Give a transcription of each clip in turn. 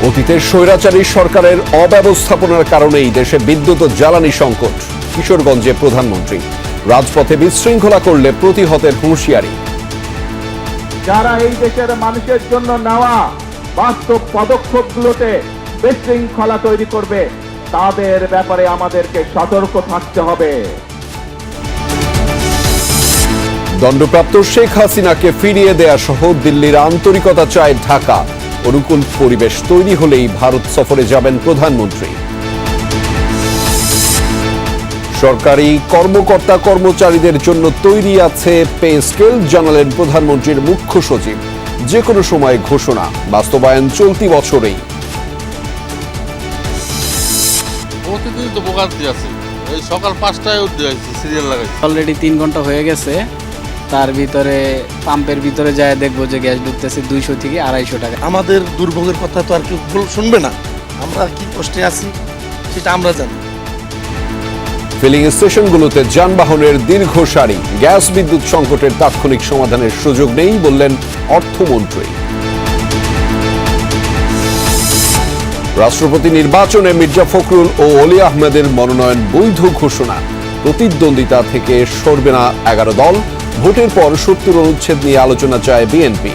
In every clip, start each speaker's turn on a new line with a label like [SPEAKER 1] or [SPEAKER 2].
[SPEAKER 1] অতীতের স্বৈরাচারী সরকারের অব্যবস্থাপনার কারণেই দেশে বিদ্যুৎ ও জ্বালানি সংকট। কিশোরগঞ্জে প্রধানমন্ত্রী রাজপথে বিশৃঙ্খলা করলে প্রতিহতের হুঁশিয়ারি।
[SPEAKER 2] যারা এই দেশের মানুষের জন্য নেওয়া বাস্তব পদক্ষেপগুলোতে বিশৃঙ্খলা তৈরি করবে তাদের ব্যাপারে আমাদেরকে সতর্ক থাকতে হবে।
[SPEAKER 1] দণ্ডপ্রাপ্ত শেখ হাসিনাকে ফিরিয়ে দেয়া সহ দিল্লির আন্তরিকতা চায় ঢাকা। অনুকূল পরিবেশ তৈরি হলেই ভারত সফরে যাবেন প্রধানমন্ত্রী। সরকারি কর্মকর্তা কর্মচারীদের জন্য তৈরি আছে পে স্কেল, জানালেন প্রধানমন্ত্রীর মুখ্য সচিব। যে কোনো সময় ঘোষণা, বাস্তবায়ন চলতি বছরেই।
[SPEAKER 3] প্রতিদিন তো ভোগান্তি আছে। এই সকাল 5টায় উঠে যাচ্ছে, সিরিয়াল লাগাইছে।
[SPEAKER 4] অলরেডি 3 ঘন্টা হয়ে গেছে। তার ভিতরে পাম্পের ভিতরে যায় দেখবো যে গ্যাস ঢুকতেছে 200 থেকে 250 টাকা।
[SPEAKER 5] আমাদের দুর্ভোগের কথা তো আর কেউ শুনবে না। আমরা কি কষ্টে আছি সেটা আমরা জানি।
[SPEAKER 1] ফিলিং স্টেশনগুলোতে যানবাহনের দীর্ঘ সারি, গ্যাস বিদ্যুৎ সংকটের তাৎক্ষণিক সমাধানের সুযোগ নেই বললেন অর্থমন্ত্রী। রাষ্ট্রপতি নির্বাচনে মির্জা ফখরুল ও অলি আহমেদের মনোনয়ন বৈধ ঘোষণা। প্রতিদ্বন্দ্বিতা থেকে সরবে না 11 দল। ভোটের পর 70 অনুচ্ছেদ নিয়ে আলোচনা চায় বিএনপি।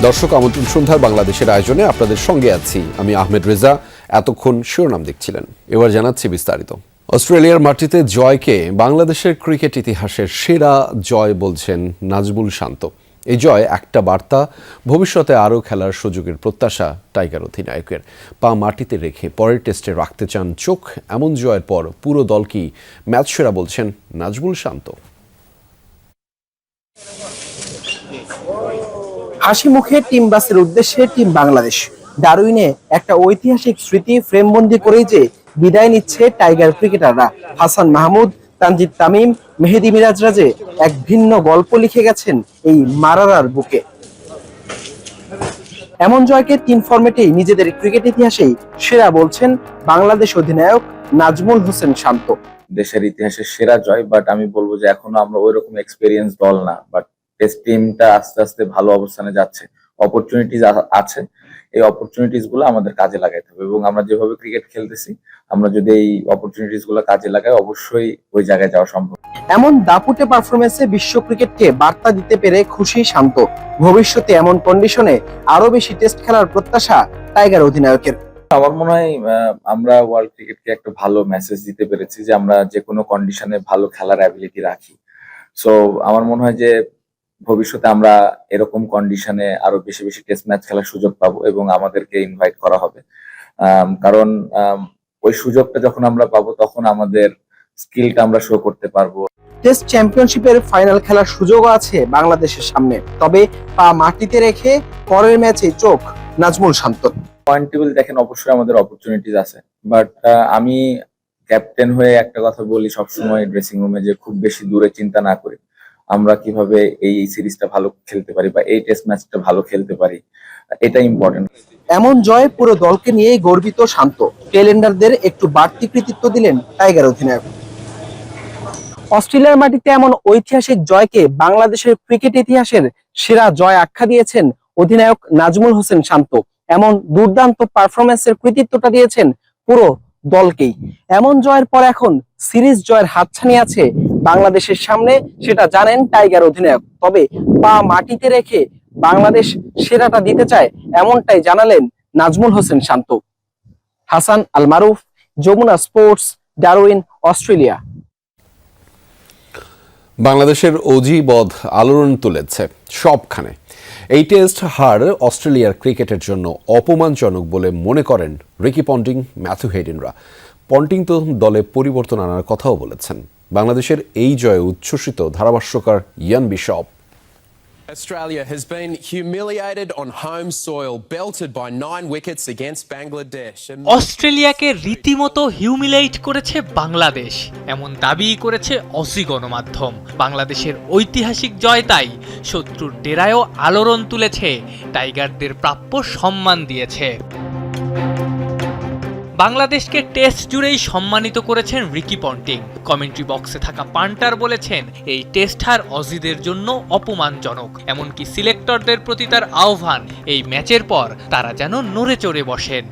[SPEAKER 1] দর্শক, আমন্ত্রণ সন্ধ্যার বাংলাদেশের আয়োজনে আপনাদের সঙ্গে আছি আমি আহমেদ রেজা। এতক্ষণ শিরোনাম দেখছিলেন, এবার জানাচ্ছি বিস্তারিত। অস্ট্রেলিয়ার মাটিতে জয়কে বাংলাদেশের ক্রিকেট ইতিহাসের সেরা জয় বলছেন নাজমুল শান্ত। এই জয় একটা বার্তা, ভবিষ্যতে আরও খেলার সুযোগের প্রত্যাশা টাইগার অধিনায়কের। পা মাটিতে রেখে পরের টেস্টে রাখতে চান চোখ। এমন জয়ের পর পুরো দলকেই ম্যাচ সেরা বলছেন নাজমুল শান্ত।
[SPEAKER 6] হাসি মুখে টিম বাসের উদ্দেশ্যে টিম বাংলাদেশ। ডারউইনে একটা ঐতিহাসিক স্মৃতি ফ্রেমবন্দি করেই যে বিদায় নিচ্ছে টাইগার ক্রিকেটাররা। হাসান মাহমুদ, তানজিদ তামিম, মেহেদী মিরাজরাজে এক ভিন্ন গল্প লিখে গেছেন এই মারারার বুকে। এমন জয়কে 3 ফরম্যাটেই নিজেদের ক্রিকেট ইতিহাসেই সেরা বলছেন বাংলাদেশ অধিনায়ক নাজমুল হোসেন শান্ত।
[SPEAKER 7] দেশের ইতিহাসের সেরা জয়, বাট আমি বলবো যে এখনো আমরা ওইরকম এক্সপেরিয়েন্স দল না। বাট টেস্ট টিমটা আস্তে আস্তে ভালো অবস্থানে যাচ্ছে, অপরচুনিটিজ আছে। এই অপরচুনিটিস গুলো আমাদের কাজে লাগাইতে হবে এবং আমরা যেভাবে ক্রিকেট খেলতেছি, আমরা যদি এই অপরচুনিটিস গুলো কাজে লাগাই অবশ্যই ওই জায়গায় যাওয়া সম্ভব।
[SPEAKER 6] এমন দাপুটে পারফরমেন্সে বিশ্ব ক্রিকেটকে বার্তা দিতে পেরে খুশি শান্ত। ভবিষ্যতে এমন কন্ডিশনে আরো বেশি টেস্ট খেলার প্রত্যাশা টাইগার অধিনায়কের।
[SPEAKER 7] আমার মনে হয় আমরা ওয়ার্ল্ড ক্রিকেটকে একটা ভালো মেসেজ দিতে পেরেছি যে আমরা যে কোনো কন্ডিশনে ভালো খেলার অ্যাবিলিটি রাখি। সো আমার মনে হয় যে ভবিষ্যতে আমরা এরকম কন্ডিশনে আরো বেশি বেশি টেস্ট ম্যাচ খেলার সুযোগ পাবো এবং আমাদেরকে ইনভাইট করা হবে। কারণ ওই সুযোগটা যখন আমরা পাবো তখন আমাদের স্কিলটা আমরা শো করতে পারবো।
[SPEAKER 6] টেস্ট চ্যাম্পিয়নশিপের ফাইনাল খেলার সুযোগও আছে বাংলাদেশের সামনে, তবে পা মাটিতে রেখে পরের ম্যাচে চোখ নাজমুল শান্ত।
[SPEAKER 7] পয়েন্ট টেবিল দেখেন, অবশ্যই আমাদের অপরচুনিটিস আছে, বাট আমি ক্যাপ্টেন হয়ে একটা কথা বলি সবসময় ড্রেসিং রুমে, যে খুব বেশি দূরে চিন্তা না করি আমরা কিভাবে এই সিরিজটা ভালো খেলতে পারি বা এই টেস্ট ম্যাচটা ভালো খেলতে পারি, এটা ইম্পর্টেন্ট।
[SPEAKER 6] এমন জয় পুরো দলকে নিয়েই গর্বিত শান্ত। টেলেন্ডারদের একটু বাড়তি কৃতিত্ব দিলেন টাইগার অধিনায়ক। অস্ট্রেলিয়ার মাটিতে এমন ঐতিহাসিক জয়কে বাংলাদেশের ক্রিকেট ইতিহাসের সেরা জয় আখ্যা দিয়েছেন অধিনায়ক নাজমুল হোসেন শান্ত। এমন দুর্দান্ত পারফরমেন্সের কৃতিত্বটা দিয়েছেন পুরো দলকেই। এমন জয়ের পর এখন সিরিজ জয়ের হাতছানি আছে বাংলাদেশের সামনে, সেটা জানেন টাইগার অধিনায়ক। তবে পা মাটিতে রেখে বাংলাদেশ সেরাটা দিতে চায়, এমনটাই জানালেন নাজমুল হোসেন শান্ত। হাসান আল মারুফ, যমুনা স্পোর্টস, ডারউইন, অস্ট্রেলিয়া।
[SPEAKER 1] বাংলাদেশের অজিবদ আলোড়ন তুলেছে সবখানে। এই টেস্ট হার অস্ট্রেলিয়ার ক্রিকেটের জন্য অপমানজনক বলে মনে করেন রিকি পন্টিং, ম্যাথু হেডিনরা। পন্টিং তো দলে পরিবর্তন আনার কথাও বলেছেন। বাংলাদেশের এই জয়ে উচ্ছ্বসিত ধারাভাষ্যকার Ian Bishop.
[SPEAKER 8] Australia has been humiliated on home soil, belted by 9 wickets against Bangladesh.
[SPEAKER 9] অস্ট্রেলিয়াকে রীতিমতো হিউমিলেট করেছে বাংলাদেশ, এমন দাবি করেছে অসি গণমাধ্যম। বাংলাদেশের ঐতিহাসিক জয় তাই শত্রুর ডেরায়ও আলোড়ন তুলেছে, টাইগারদের প্রাপ্য সম্মান দিয়েছে। বাংলাদেশকে টেস্ট জুড়েই সম্মানিত করেছেন রিকি পন্টিং। কমেন্ট্রি বক্সে থাকা পান্টার বলেছেন এই টেস্ট হার অজিদের জন্য অপমানজনক, এমনকি সিলেক্টরদের প্রতি তার আহ্বান এই ম্যাচের পর তারা যেন নড়ে চড়ে বসেন।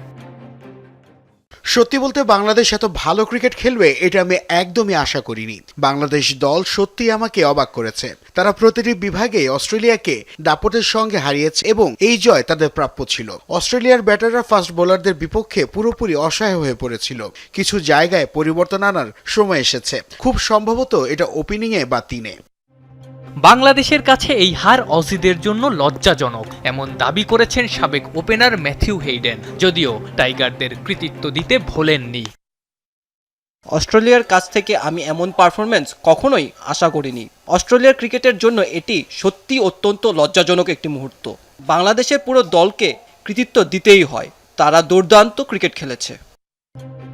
[SPEAKER 10] সত্যি বলতে বাংলাদেশ এত ভালো ক্রিকেট খেলবে এটা আমি একদমই আশা করিনি। বাংলাদেশ দল সত্যি আমাকে অবাক করেছে। তারা প্রতিটি বিভাগে অস্ট্রেলিয়াকে দাপটের সঙ্গে হারিয়েছে এবং এই জয় তাদের প্রাপ্য ছিল। অস্ট্রেলিয়ার ব্যাটাররা ফাস্ট বোলারদের বিপক্ষে পুরোপুরি অসহায় হয়ে পড়েছিল। কিছু জায়গায় পরিবর্তন আনার সময় এসেছে, খুব সম্ভবত এটা ওপেনিংয়ে বা 3-এ।
[SPEAKER 9] বাংলাদেশের কাছে এই হার অজিদের জন্য লজ্জাজনক, এমন দাবি করেছেন সাবেক ওপেনার ম্যাথিউ হেইডেন, যদিও টাইগারদের কৃতিত্ব দিতে ভোলেননি।
[SPEAKER 6] অস্ট্রেলিয়ার কাছ থেকে আমি এমন পারফরম্যান্স কখনোই আশা করিনি। অস্ট্রেলিয়ার ক্রিকেটের জন্য এটি সত্যি অত্যন্ত লজ্জাজনক একটি মুহূর্ত। বাংলাদেশের পুরো দলকে কৃতিত্ব দিতেই হয়, তারা দুর্দান্ত ক্রিকেট খেলেছে।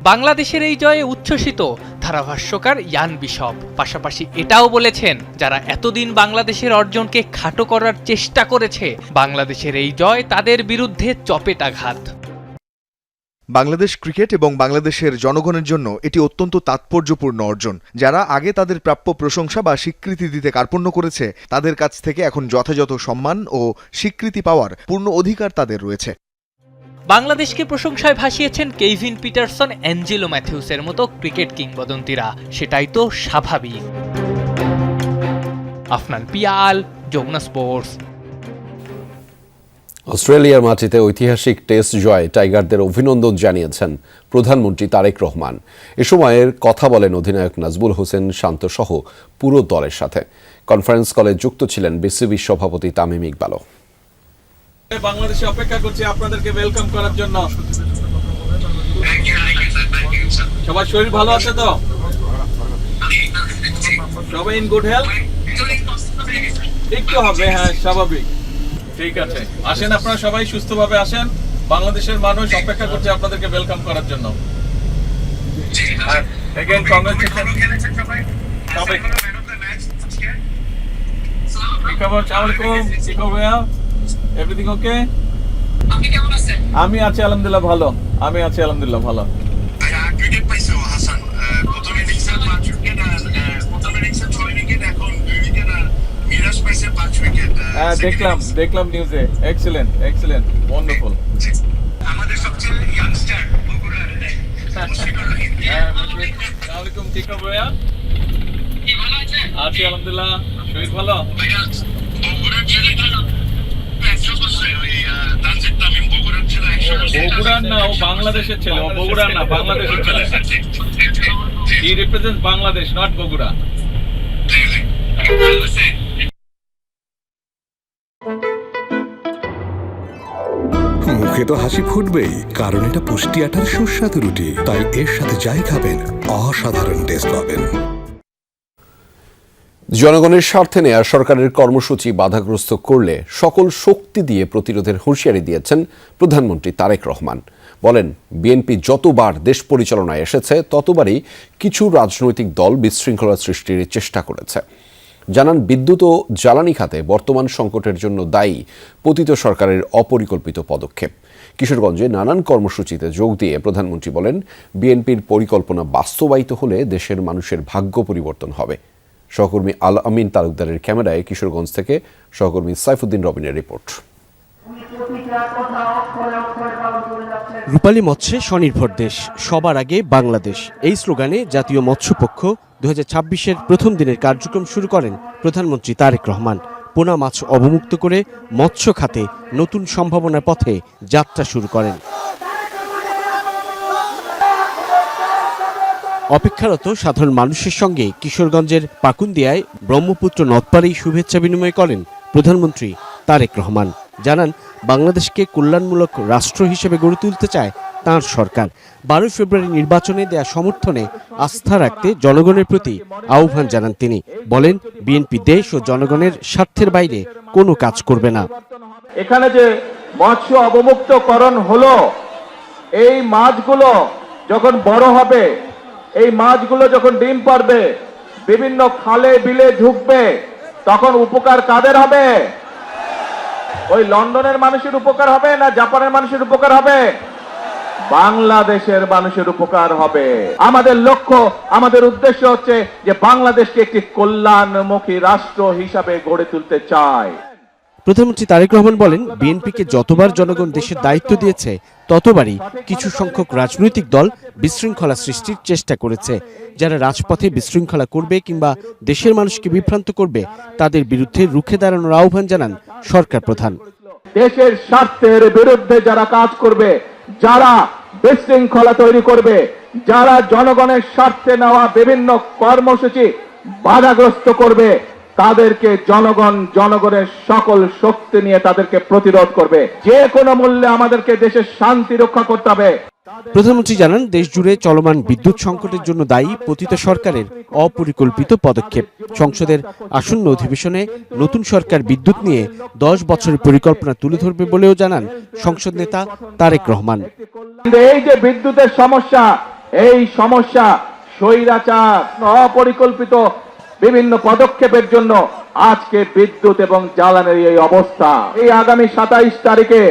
[SPEAKER 9] বাংলাদেশের এই জয়ে উচ্ছ্বসিত ধারাভাষ্যকার ইয়ান বিশপ, পাশাপাশি এটাও বলেছেন যারা এতদিন বাংলাদেশের অর্জনকে খাটো করার চেষ্টা করেছে, বাংলাদেশের এই জয় তাদের বিরুদ্ধে চপেটাঘাত।
[SPEAKER 11] বাংলাদেশ ক্রিকেট এবং বাংলাদেশের জনগণের জন্য এটি অত্যন্ত তাৎপর্যপূর্ণ অর্জন। যারা আগে তাদের প্রাপ্য প্রশংসা বা স্বীকৃতি দিতে কার্পণ্য করেছে, তাদের কাছ থেকে এখন যথাযথ সম্মান ও স্বীকৃতি পাওয়ার পূর্ণ অধিকার তাদের রয়েছে।
[SPEAKER 9] বাংলাদেশকে প্রশংসায় ভাসিয়েছেন কেইভিন পিটারসন, অ্যাঞ্জেলো ম্যাথিউসের মতো ক্রিকেট কিংবদন্তিরা, সেটাই তো স্বাভাবিক। আফনান পিয়াল, যমুনা স্পোর্টস।
[SPEAKER 1] অস্ট্রেলিয়ার মাটিতে ঐতিহাসিক টেস্ট জয় টাইগারদের অভিনন্দন জানিয়েছেন প্রধানমন্ত্রী তারেক রহমান। এ সময়ের কথা বলেন অধিনায়ক নাজমুল হোসেন শান্ত সহ পুরো দলের সাথে। কনফারেন্স কলে যুক্ত ছিলেন বিসিবি সভাপতি তামিম ইকবালও।
[SPEAKER 2] বাংলাদেশে অপেক্ষা করছি আপনাদেরকে ওয়েলকাম করার জন্য। সবার শরীর ভালো আছে তো? সবাই ইন গুড হেলথ? একটু হবে, হ্যাঁ স্বাভাবিক। ঠিক আছে, আসেন আপনারা সবাই সুস্থভাবে আসেন। বাংলাদেশের মানুষ অপেক্ষা করছে আপনাদেরকে ওয়েলকাম করার জন্য। Again, congratulations. Everything okay? আমি আছি আলহামদুলিল্লাহ ভালো।
[SPEAKER 12] ক্রিকেট পাইছো হাসান, প্রথম ইনিংসে 5 উইকেট আর প্রথম ইনিংসে 6 উইকেট, এখন 2 উইকেট আর মিরাজ পাইছে 5 উইকেট।
[SPEAKER 2] দেখলাম নিউজে। Excellent wonderful.
[SPEAKER 12] আমাদের সবচেয়ে ইয়াংস্টার বগুড়ার মুশফিকুর রহিম।
[SPEAKER 2] আসসালামু আলাইকুম, ঠিক আছে ভাইয়া? কি ভালো আছেন? আছি আলহামদুলিল্লাহ, শরীর ভালো।
[SPEAKER 12] ভাইয়া বগুড়ার ছেলেটা 100 বছর, ওই তানজিদ তামিম বগুড়ার ছেলে 100 বছর।
[SPEAKER 2] বগুড়ার না, ও বাংলাদেশের ছেলে। ও বগুড়ার না, বাংলাদেশের ছেলে। He represents Bangladesh, not Bogura.
[SPEAKER 13] মুখে তো হাসি ফুটবেই, কারণ এটা পুষ্টি আটার সুস্বাদু রুটি, তাই এর সাথে যাই খাবেন অসাধারণ টেস্ট পাবেন।
[SPEAKER 1] জনগণের স্বার্থে নেয়া সরকারের কর্মসূচি বাধাগ্রস্ত করলে সকল শক্তি দিয়ে প্রতিরোধের হুঁশিয়ারি দিয়েছেন প্রধানমন্ত্রী তারেক রহমান। বলেন, বিএনপি যতবার দেশ পরিচালনায় এসেছে ততবারই কিছু রাজনৈতিক দল বিশৃঙ্খলা সৃষ্টির চেষ্টা করেছে। জানান, বিদ্যুৎ ও জ্বালানি খাতে বর্তমান সংকটের জন্য দায়ী পতিত সরকারের অপরিকল্পিত পদক্ষেপ। কিশোরগঞ্জে নানান কর্মসূচিতে যোগ দিয়ে প্রধানমন্ত্রী বলেন, বিএনপির পরিকল্পনা বাস্তবায়িত হলে দেশের মানুষের ভাগ্য পরিবর্তন হবে। সহকর্মী আল আমিন তালুকদারের ক্যামেরায় কিশোরগঞ্জ থেকে সহকর্মী সাইফুদ্দিন রবিনের রিপোর্ট।
[SPEAKER 14] রূপালী মৎস্যে স্বনির্ভর দেশ, সবার আগে বাংলাদেশ, এই স্লোগানে জাতীয় মৎস্যপক্ষ 2026-এর প্রথম দিনের কার্যক্রম শুরু করেন প্রধানমন্ত্রী তারেক রহমান। পোনা মাছ অবমুক্ত করে মৎস্য খাতে নতুন সম্ভাবনার পথে যাত্রা শুরু করেন। অপেক্ষারত সাধারণ মানুষের সঙ্গে কিশোরগঞ্জের পাকুন্দিয়ায় ব্রহ্মপুত্র নদপাড়েই শুভেচ্ছা বিনিময় করেন প্রধানমন্ত্রী তারেক রহমান। জানান, বাংলাদেশকে কল্যাণমূলক রাষ্ট্র হিসেবে গড়ে তুলতে চায় তাঁর সরকার। 12 ফেব্রুয়ারি নির্বাচনে দেয়া সমর্থনে আস্থা রাখতে জনগণের প্রতি আহ্বান জানান তিনি। বলেন, বিএনপি দেশ ও জনগণের স্বার্থের বাইরে কোনো কাজ করবে না।
[SPEAKER 2] এখানে যে মৎস্য অবমুক্তকরণ হলো, এই মাছগুলো যখন বড় হবে, এই মাছগুলো যখন ডিম পারবে, বিভিন্ন খালে বিলে ঢুকবে, তখন উপকার কাদের হবে? ওই লন্ডনের মানুষের উপকার হবে না জাপানের মানুষের উপকার হবে? বাংলাদেশের মানুষের উপকার হবে। আমাদের লক্ষ্য, আমাদের উদ্দেশ্য হচ্ছে যে বাংলাদেশকে একটি কল্যাণমুখী রাষ্ট্র হিসাবে গড়ে তুলতে চায়।
[SPEAKER 14] প্রধানমন্ত্রী তারেক রহমান বলেন, বিএনপিকে যতবার জনগণ দেশের দায়িত্ব দিয়েছে ততবারই কিছু সংখ্যক রাজনৈতিক দল বিশৃঙ্খলা সৃষ্টির চেষ্টা করেছে। যারা রাজপথে বিশৃঙ্খলা করবে কিংবা দেশের মানুষকে বিভ্রান্ত করবে, তাদের বিরুদ্ধে রুখে দাঁড়ানোর আহ্বান জানান সরকার প্রধান।
[SPEAKER 2] দেশের স্বার্থের বিরুদ্ধে যারা কাজ করবে, যারা বিশৃঙ্খলা তৈরি করবে, যারা জনগণের স্বার্থে নেওয়া বিভিন্ন কর্মসূচি বাধাগ্রস্ত করবে, তাদেরকে জনগণের সকল শক্তি নিয়ে তাদেরকে প্রতিরোধ করবে। যে কোনো মূল্যে আমাদেরকে দেশের শান্তি রক্ষা করতে হবে।
[SPEAKER 14] প্রধানমন্ত্রী জানান, দেশ জুড়ে চলমান বিদ্যুৎ সংকটের জন্য দায়ী পতিত সরকারের অপরিকল্পিত পদক্ষেপ। সংসদের আসন্ন অধিবেশনে নতুন সরকার বিদ্যুৎ নিয়ে 10 বছরের পরিকল্পনা তুলে ধরবে বলেও জানান সংসদ নেতা তারেক রহমান।
[SPEAKER 2] এই যে বিদ্যুতের সমস্যা, এই সমস্যা স্বৈরাচার অপরিকল্পিত বিভিন্ন পদক্ষেপের জন্য আজকে বিদ্যুৎ এবং জ্বালানির এই অবস্থা। এই আগামী 27 তারিখে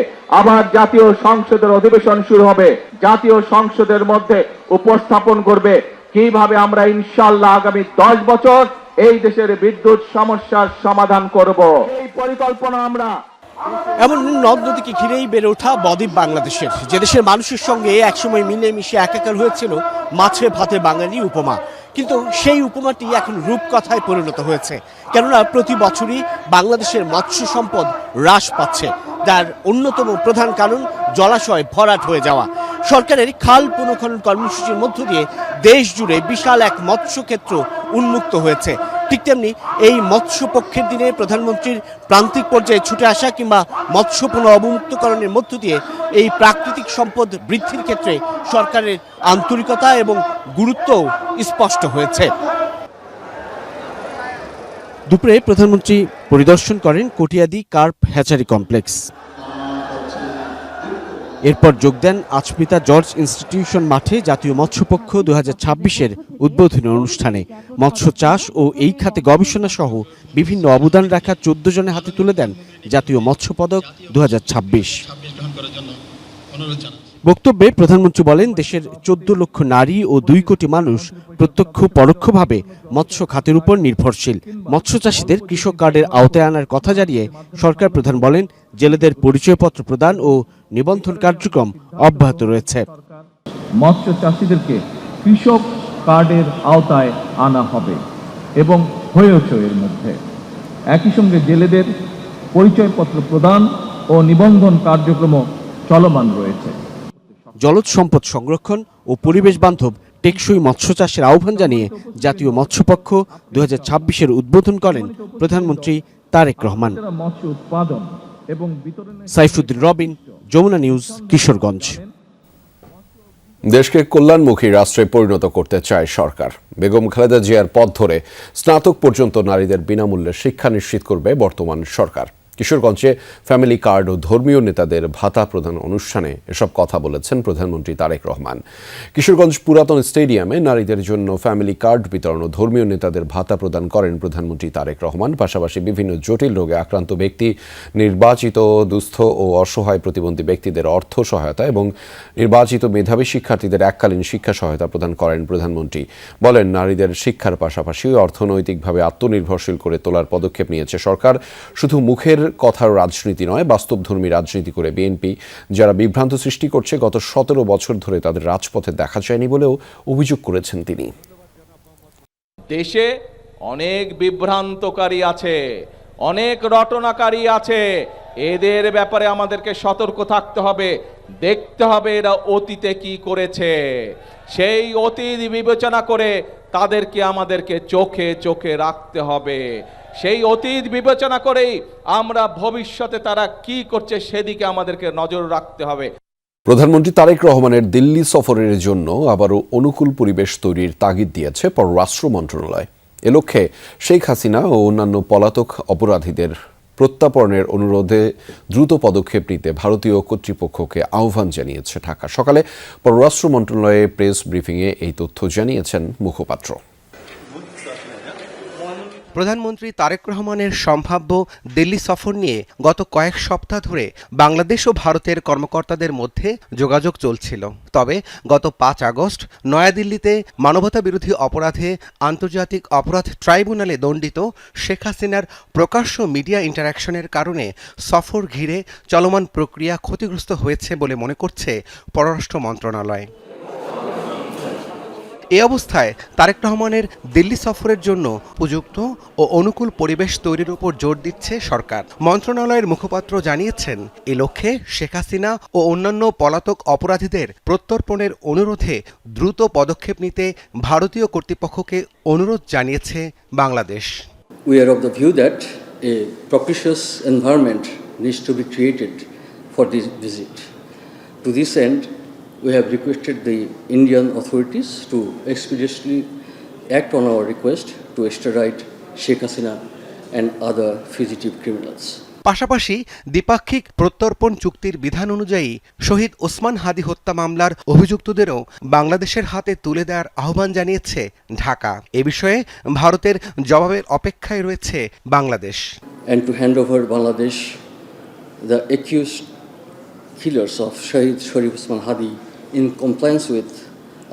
[SPEAKER 2] আবার জাতীয় সংসদের অধিবেশন শুরু হবে। জাতীয় সংসদের মধ্যে উপস্থাপন করবে কিভাবে আমরা ইনশাআল্লাহ আগামী 10 বছর এই দেশের বিদ্যুৎ সমস্যার সমাধান করব। এই পরিকল্পনা আমরা
[SPEAKER 14] এমন নদ নদীকে ঘিরেই বেড়ে ওঠা বদ্বীপ বাংলাদেশের, যে দেশের মানুষের সঙ্গে একসময় মিলেমিশে একাকার হয়েছিল মাছে ভাতে বাঙালি উপমা। কিন্তু সেই উপমাটি এখন রূপকথায় পরিণত হয়েছে, কেননা প্রতি বছরই বাংলাদেশের মৎস্য সম্পদ হ্রাস পাচ্ছে, যার অন্যতম প্রধান কারণ জলাশয় ভরাট হয়ে যাওয়া। সরকারের খাল পুনঃখনন কর্মসূচির মধ্য দিয়ে দেশ জুড়ে বিশাল এক মৎস্যক্ষেত্র উন্মুক্ত হয়েছে। ঠিক তেমনি এই মৎস্য পক্ষের দিনে প্রধানমন্ত্রীর প্রান্তিক পর্যায়ে ছুটে আসা কিংবা মৎস্য পুনঃ অবমুক্তকরণের মধ্য দিয়ে এই প্রাকৃতিক সম্পদ বৃদ্ধির ক্ষেত্রে সরকারের আন্তরিকতা এবং গুরুত্বও স্পষ্ট হয়েছে। দুপুরে প্রধানমন্ত্রী পরিদর্শন করেন কটিয়াদি কার্প হ্যাচারি কমপ্লেক্স। এরপর যোগ দেন আচমিতা জর্জ ইনস্টিটিউশন মাঠে জাতীয় মৎস্যপক্ষ 2026-এর উদ্বোধনী অনুষ্ঠানে। মৎস্য চাষ ও এই খাতে গবেষণা সহ বিভিন্ন অবদান রাখা 14 জনের হাতে তুলে দেন জাতীয় মৎস্য পদক 2026। বক্তব্যে প্রধানমন্ত্রী বলেন, দেশের 14 লক্ষ নারী ও 2 কোটি মানুষ প্রত্যক্ষ পরোক্ষভাবে মৎস্য খাতের উপর নির্ভরশীল। মৎস্য চাষীদের কৃষক কার্ডের আওতায় আনার কথা জানিয়ে সরকার প্রধান বলেন, জেলেদের পরিচয়পত্র প্রদান ও নিবন্ধন কার্যক্রম অব্যাহত রয়েছে।
[SPEAKER 2] মৎস্য চাষীদেরকে কৃষক কার্ডের আওতায় আনা হবে এবং হয়েছে এর মধ্যে। একই সঙ্গে জেলেদের পরিচয়পত্র প্রদান ও নিবন্ধন কার্যক্রম চলমান রয়েছে।
[SPEAKER 14] জলজ সম্পদ সংরক্ষণ ও পরিবেশ বান্ধব টেকসই মৎস্য চাষের আহ্বান জানিয়ে জাতীয় মৎস্যপক্ষ 2026-এর উদ্বোধন করেন প্রধানমন্ত্রী তারেক রহমান। সাইফুদ্দিন রবিন, যমুনা নিউজ, কিশোরগঞ্জ।
[SPEAKER 1] দেশকে কল্যাণমুখী রাষ্ট্রে পরিণত করতে চায় সরকার। বেগম খালেদা জিয়ার পথ ধরে স্নাতক পর্যন্ত নারীদের বিনামূল্যে শিক্ষা নিশ্চিত করবে বর্তমান সরকার। কিশোরগঞ্জে ফ্যামিলি কার্ড ও ধর্মীয় নেতাদের ভাতা প্রদান অনুষ্ঠানে এসব কথা বলেছেন প্রধানমন্ত্রী তারেক রহমান। কিশোরগঞ্জ পুরাতন স্টেডিয়ামে নারীদের জন্য ফ্যামিলি কার্ড বিতরণ ও ধর্মীয় নেতাদের ভাতা প্রদান করেন প্রধানমন্ত্রী তারেক রহমান। পাশাপাশি বিভিন্ন জটিল রোগে আক্রান্ত ব্যক্তি, নির্বাচিত দুস্থ ও অসহায় প্রতিবন্ধী ব্যক্তিদের অর্থ সহায়তা এবং নির্বাচিত মেধাবী শিক্ষার্থীদের এককালীন শিক্ষা সহায়তা প্রদান করেন প্রধানমন্ত্রী। বলেন, নারীদের শিক্ষার পাশাপাশি অর্থনৈতিকভাবে আত্মনির্ভরশীল করে তোলার পদক্ষেপ নিয়েছে সরকার। শুধু মুখের কথার রাজনীতি নয়, বাস্তবধর্মী রাজনীতি করে বিএনপি যারা বিভ্রান্ত সৃষ্টি করছে, গত 17 বছর ধরে তাদের রাজপথে দেখা যায়নি বলেও অভিযোগ করেছেন তিনি।
[SPEAKER 2] দেশে অনেক বিভ্রান্তকারী আছে, অনেক রটনাকারী আছে। এদের ব্যাপারে আমাদেরকে সতর্ক থাকতে হবে, দেখতে হবে এরা অতীতে কি করেছে। সেই অতীত বিবেচনা করে তাদেরকে আমাদেরকে চোখে চোখে রাখতে হবে। সেই অতীত বিবেচনা করেই আমরা ভবিষ্যতে তারা কি করছে সেদিকে আমাদেরকে নজর রাখতে হবে।
[SPEAKER 1] প্রধানমন্ত্রী তারেক রহমানের দিল্লি সফরের জন্য আবারও অনুকূল পরিবেশ তৈরির তাগিদ দিয়েছে পররাষ্ট্র মন্ত্রণালয়। এ লক্ষ্যে শেখ হাসিনা ও অন্যান্য পলাতক অপরাধীদের প্রত্যাপনের অনুরোধে দ্রুত পদক্ষেপ নিতে ভারতীয় কর্তৃপক্ষকে আহ্বান জানিয়েছে ঢাকা। সকালে পররাষ্ট্র মন্ত্রণালয়ে প্রেস ব্রিফিংয়ে এই তথ্য জানিয়েছেন মুখপাত্র।
[SPEAKER 15] প্রধানমন্ত্রী তারেক রহমানের সম্ভাব্য দিল্লি সফর নিয়ে গত কয়েক সপ্তাহ ধরে বাংলাদেশ ও ভারতের কর্মকর্তাদের মধ্যে যোগাযোগ চলছিল। তবে গত 5 আগস্ট নয়াদিল্লিতে মানবতাবিরোধী অপরাধে আন্তর্জাতিক অপরাধ ট্রাইব্যুনালে দণ্ডিত শেখ হাসিনার প্রকাশ্য মিডিয়া ইন্টারাকশনের কারণে সফর ঘিরে চলমান প্রক্রিয়া ক্ষতিগ্রস্ত হয়েছে বলে মনে করছে পররাষ্ট্র মন্ত্রণালয়। এই অবস্থায় তারেক রহমানের দিল্লি সফরের জন্য উপযুক্ত ও অনুকূল পরিবেশ তৈরির উপর জোর দিচ্ছে সরকার। মন্ত্রণালয়ের মুখপাত্র জানিয়েছেন, এ লক্ষ্যে শেখ হাসিনা ও অন্যান্য পলাতক অপরাধীদের প্রত্যর্পণের অনুরোধে দ্রুত পদক্ষেপ নিতে ভারতীয় কর্তৃপক্ষকে অনুরোধ জানিয়েছে Bangladesh.
[SPEAKER 16] We are of the view that a propitious environment needs to be created for this visit. To this end, we have requested the Indian authorities to expeditiously act on our request to extradite Sheikh Hasina and other fugitive criminals.
[SPEAKER 15] পাশাপাশি দ্বিপাক্ষিক প্রত্যর্পণ চুক্তির বিধান অনুযায়ী শহীদ ওসমান হাদি হত্যা মামলার অভিযুক্তদেরও বাংলাদেশের হাতে তুলে দেওয়ার আহ্বান জানিয়েছে ঢাকা। এ বিষয়ে ভারতের জবাবের অপেক্ষায় রয়েছে Bangladesh.
[SPEAKER 16] And to hand over Bangladesh the accused killers of Shahid Sharif Osman Hadi in compliance with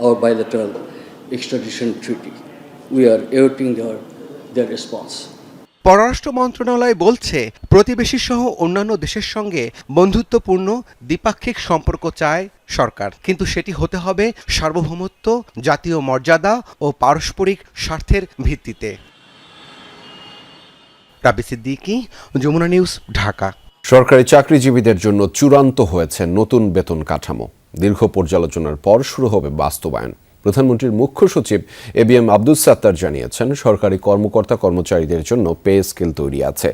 [SPEAKER 16] our bilateral extradition treaty. We are awaiting their response.
[SPEAKER 15] পররাষ্ট্র মন্ত্রণালয় বলছে, প্রতিবেশী সহ অন্যান্য দেশের সঙ্গে বন্ধুত্বপূর্ণ দ্বিপাক্ষিক সম্পর্ক চায় সরকার, কিন্তু সেটি হতে হবে সার্বভৌমত্ব, জাতীয় মর্যাদা ও পারস্পরিক স্বার্থের ভিত্তিতে। রাবি সিদ্দিকী, যমুনা নিউজ, ঢাকা।
[SPEAKER 1] সরকারি চাকরিজীবীদের জন্য চূড়ান্ত হয়েছে নতুন বেতন কাঠামো। দীর্ঘ পর্যালোচনার পর শুরু হবে বাস্তবায়ন। প্রধানমন্ত্রীর মুখ্য সচিব এবিএম আব্দুস সাত্তার জানিয়েছেন, সরকারি কর্মকর্তা কর্মচারীদের জন্য পে স্কেল তৈরি আছে,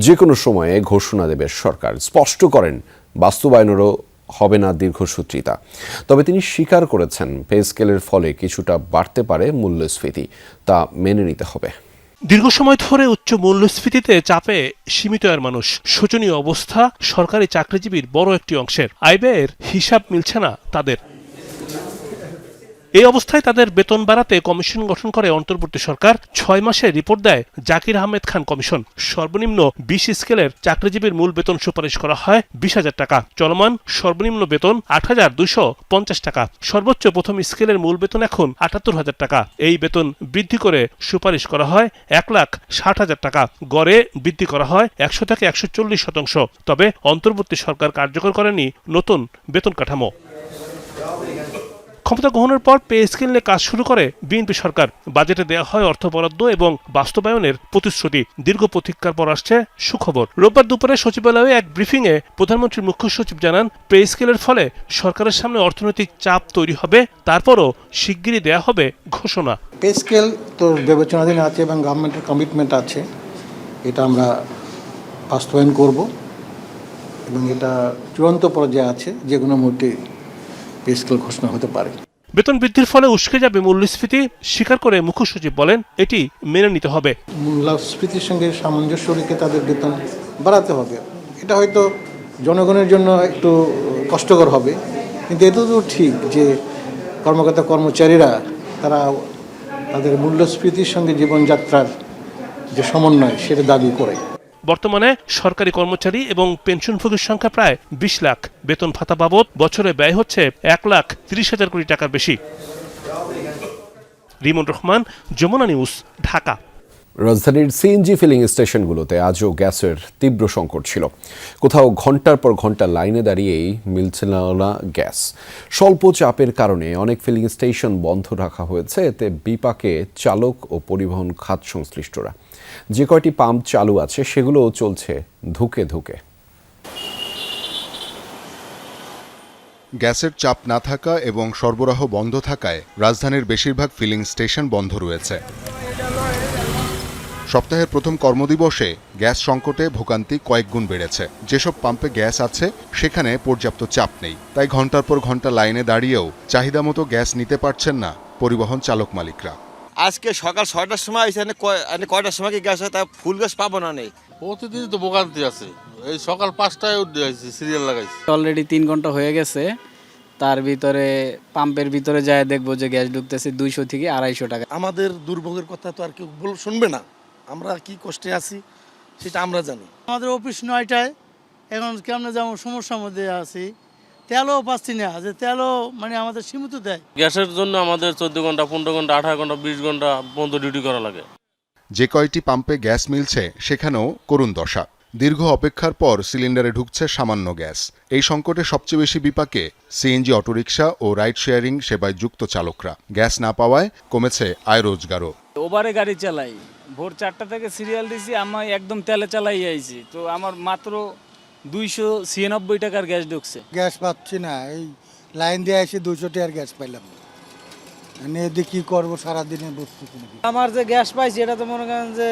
[SPEAKER 1] যে কোনো সময়ে ঘোষণা দেবে সরকার। স্পষ্ট করেন, বাস্তবায়নেরও হবে না দীর্ঘসূত্রিতা। তবে তিনি স্বীকার করেছেন, পে স্কেলের ফলে কিছুটা বাড়তে পারে মূল্যস্ফীতি, তা মেনে নিতে হবে।
[SPEAKER 17] দীর্ঘ সময় ধরে উচ্চ মূল্যস্ফীতিতে চাপে সীমিত আয়ের মানুষ। শোচনীয় অবস্থা সরকারি চাকরিজীবীর বড় একটি অংশের। আয় ব্যয়ের হিসাব মিলছে না তাদের। এই অবস্থায় তাদের বেতন বাড়াতে কমিশন গঠন করে অন্তর্বর্তী সরকার। 6 মাসের রিপোর্ট দেয় জাকির আহমেদ খান কমিশন। সর্বনিম্ন 20 স্কেলের চাকরিজীবীর মূল বেতন সুপারিশ করা হয় 20,000 টাকা। চলমান সর্বনিম্ন বেতন 8,250 টাকা। সর্বোচ্চ প্রথম স্কেলের মূল বেতন এখন 78,000 টাকা। এই বেতন বৃদ্ধি করে সুপারিশ করা হয় 1,60,000 টাকা। গড়ে বৃদ্ধি করা হয় 100 থেকে 140%। তবে অন্তর্বর্তী সরকার কার্যকর করেনি নতুন বেতন কাঠামো। ক্ষমতা গ্রহণের পর পে স্কেল নিয়ে কাজ শুরু করে বিএনপি সরকার। বাজেটে দেওয়া হয় অর্থ বরাদ্দ এবং বাস্তবায়নের প্রতিশ্রুতি। দীর্ঘ প্রতীক্ষার পর আসছে সুখবর। রোববার দুপুরে সচিবালয়ে এক ব্রিফিংয়ে প্রধানমন্ত্রীর মুখ্য সচিব জানান, পে স্কেলের ফলে সরকারের সামনে অর্থনৈতিক চাপ তৈরি হবে, তারপরও শিগগিরই দেয়া হবে ঘোষণা।
[SPEAKER 18] পে স্কেল তো বিবেচনাধীন আছে এবং গভর্নমেন্টের কমিটমেন্ট আছে, এটা আমরা বাস্তবায়ন করব এবং এটা চূড়ান্ত পর্যায়ে আছে, যে কোনো মুহূর্তে পে স্কেল ঘোষণা হতে পারে।
[SPEAKER 17] বেতন বৃদ্ধির ফলে উস্কে যাবে মূল্যস্ফীতি স্বীকার করে মুখ্য সচিব বলেন, এটি মেনে নিতে হবে।
[SPEAKER 18] মূল্যস্ফীতির সঙ্গে সামঞ্জস্য রেখে তাদের বেতন বাড়াতে হবে। এটা হয়তো জনগণের জন্য একটু কষ্টকর হবে, কিন্তু এটা তো ঠিক যে কর্মকর্তা কর্মচারীরা তারা তাদের মূল্যস্ফীতির সঙ্গে জীবনযাত্রার যে সমন্বয় সেটা দাবি করে।
[SPEAKER 17] বর্তমানে সরকারি কর্মচারী এবং পেনশনভোগীর সংখ্যা প্রায় 20 লাখ। বেতন ভাতা বাবদ বছরে ব্যয় হচ্ছে 1,30,000 কোটি টাকার বেশি। রিমন রহমান, যমুনা নিউজ, ঢাকা।
[SPEAKER 1] রাজধানীর সিএনজি ফিলিং স্টেশনগুলোতে আজও গ্যাসের তীব্র সংকট ছিল। কোথাও ঘন্টার পর ঘন্টা লাইনে দাঁড়িয়েই মিলছিল না গ্যাস। স্বল্প চাপের কারণে অনেক ফিলিং স্টেশন বন্ধ রাখা হয়েছে। এতে বিপাকে চালক ও পরিবহন খাত সংশ্লিষ্টরা। যে কয়টি পাম্প চালু আছে সেগুলোও চলছে ধুকে ধুকে।
[SPEAKER 19] গ্যাসের চাপ না থাকা এবং সরবরাহ বন্ধ থাকায় রাজধানীর বেশিরভাগ ফিলিং স্টেশন বন্ধ রয়েছে। সপ্তাহের প্রথম কর্মদিবসে গ্যাস সংকটে ভোগান্তি কয়েক গুণ বেড়েছে। যেসব পাম্পে গ্যাস আছে সেখানে পর্যাপ্ত চাপ নেই, তাই ঘন্টার পর ঘন্টা লাইনে দাঁড়িয়েও চাহিদা মতো গ্যাস নিতে পারছেন না পরিবহন চালক মালিকরা।
[SPEAKER 5] আজকে সকাল 6টার সময় কয়টার সময় কি গ্যাস হয় তা ফুল গ্যাস পাবো না নেই।
[SPEAKER 3] প্রতিদিন তো ভোগান্তি আছে, এই সকাল 5টায় উঠে যাইছি, সিরিয়াল লাগাইছি।
[SPEAKER 4] অলরেডি 3 ঘন্টা হয়ে গেছে, তার ভিতরে পাম্পের ভিতরে যায় দেখবো যে গ্যাস ঢুকতেছে 200 থেকে 250 টাকা।
[SPEAKER 5] আমাদের দুর্ভোগের কথা তো আর কেউ শুনবে না, আমরা কি কষ্টে আছি সেটা আমরা জানি।
[SPEAKER 20] আমাদের অফিস 9টায়, এখন কেমন যেমন সমস্যার মধ্যে আছি, তেলও পাচ্ছি না, যে তেলও মানে আমাদের সীমিত দেয়।
[SPEAKER 3] গ্যাসের জন্য আমাদের 14 ঘন্টা 15 ঘন্টা 18 ঘন্টা 20 ঘন্টা পর্যন্ত ডিউটি করা লাগে।
[SPEAKER 19] যে কয়টি পাম্পে গ্যাস মিলছে সেখানেও করুণ দশা। দীর্ঘ অপেক্ষার পর সিলিন্ডারে ঢুকছে সামান্য গ্যাস। এই সংকটে সবচেয়ে বেশি বিপাকে সিএনজি অটোরিকশা ও রাইড শেয়ারিং সেবায় যুক্ত চালকরা। গ্যাস না পাওয়ায় কমেছে আয় রোজগারও।
[SPEAKER 4] ওভারে গাড়ি চালাই, ভোর 4টা থেকে সিরিয়াল দিছি, আমি একদম তেলে চালাই আইছি, তো আমার মাত্র 296 টাকার গ্যাস ঢুকছে।
[SPEAKER 20] গ্যাস পাচ্ছি না, এই লাইন দিয়ে এসে 200 টাকার গ্যাস পাইলাম, মানে এদিকে কি করবো সারাদিনে বসছি। আমার যে গ্যাস পাইছি এটা তো মনে করেন যে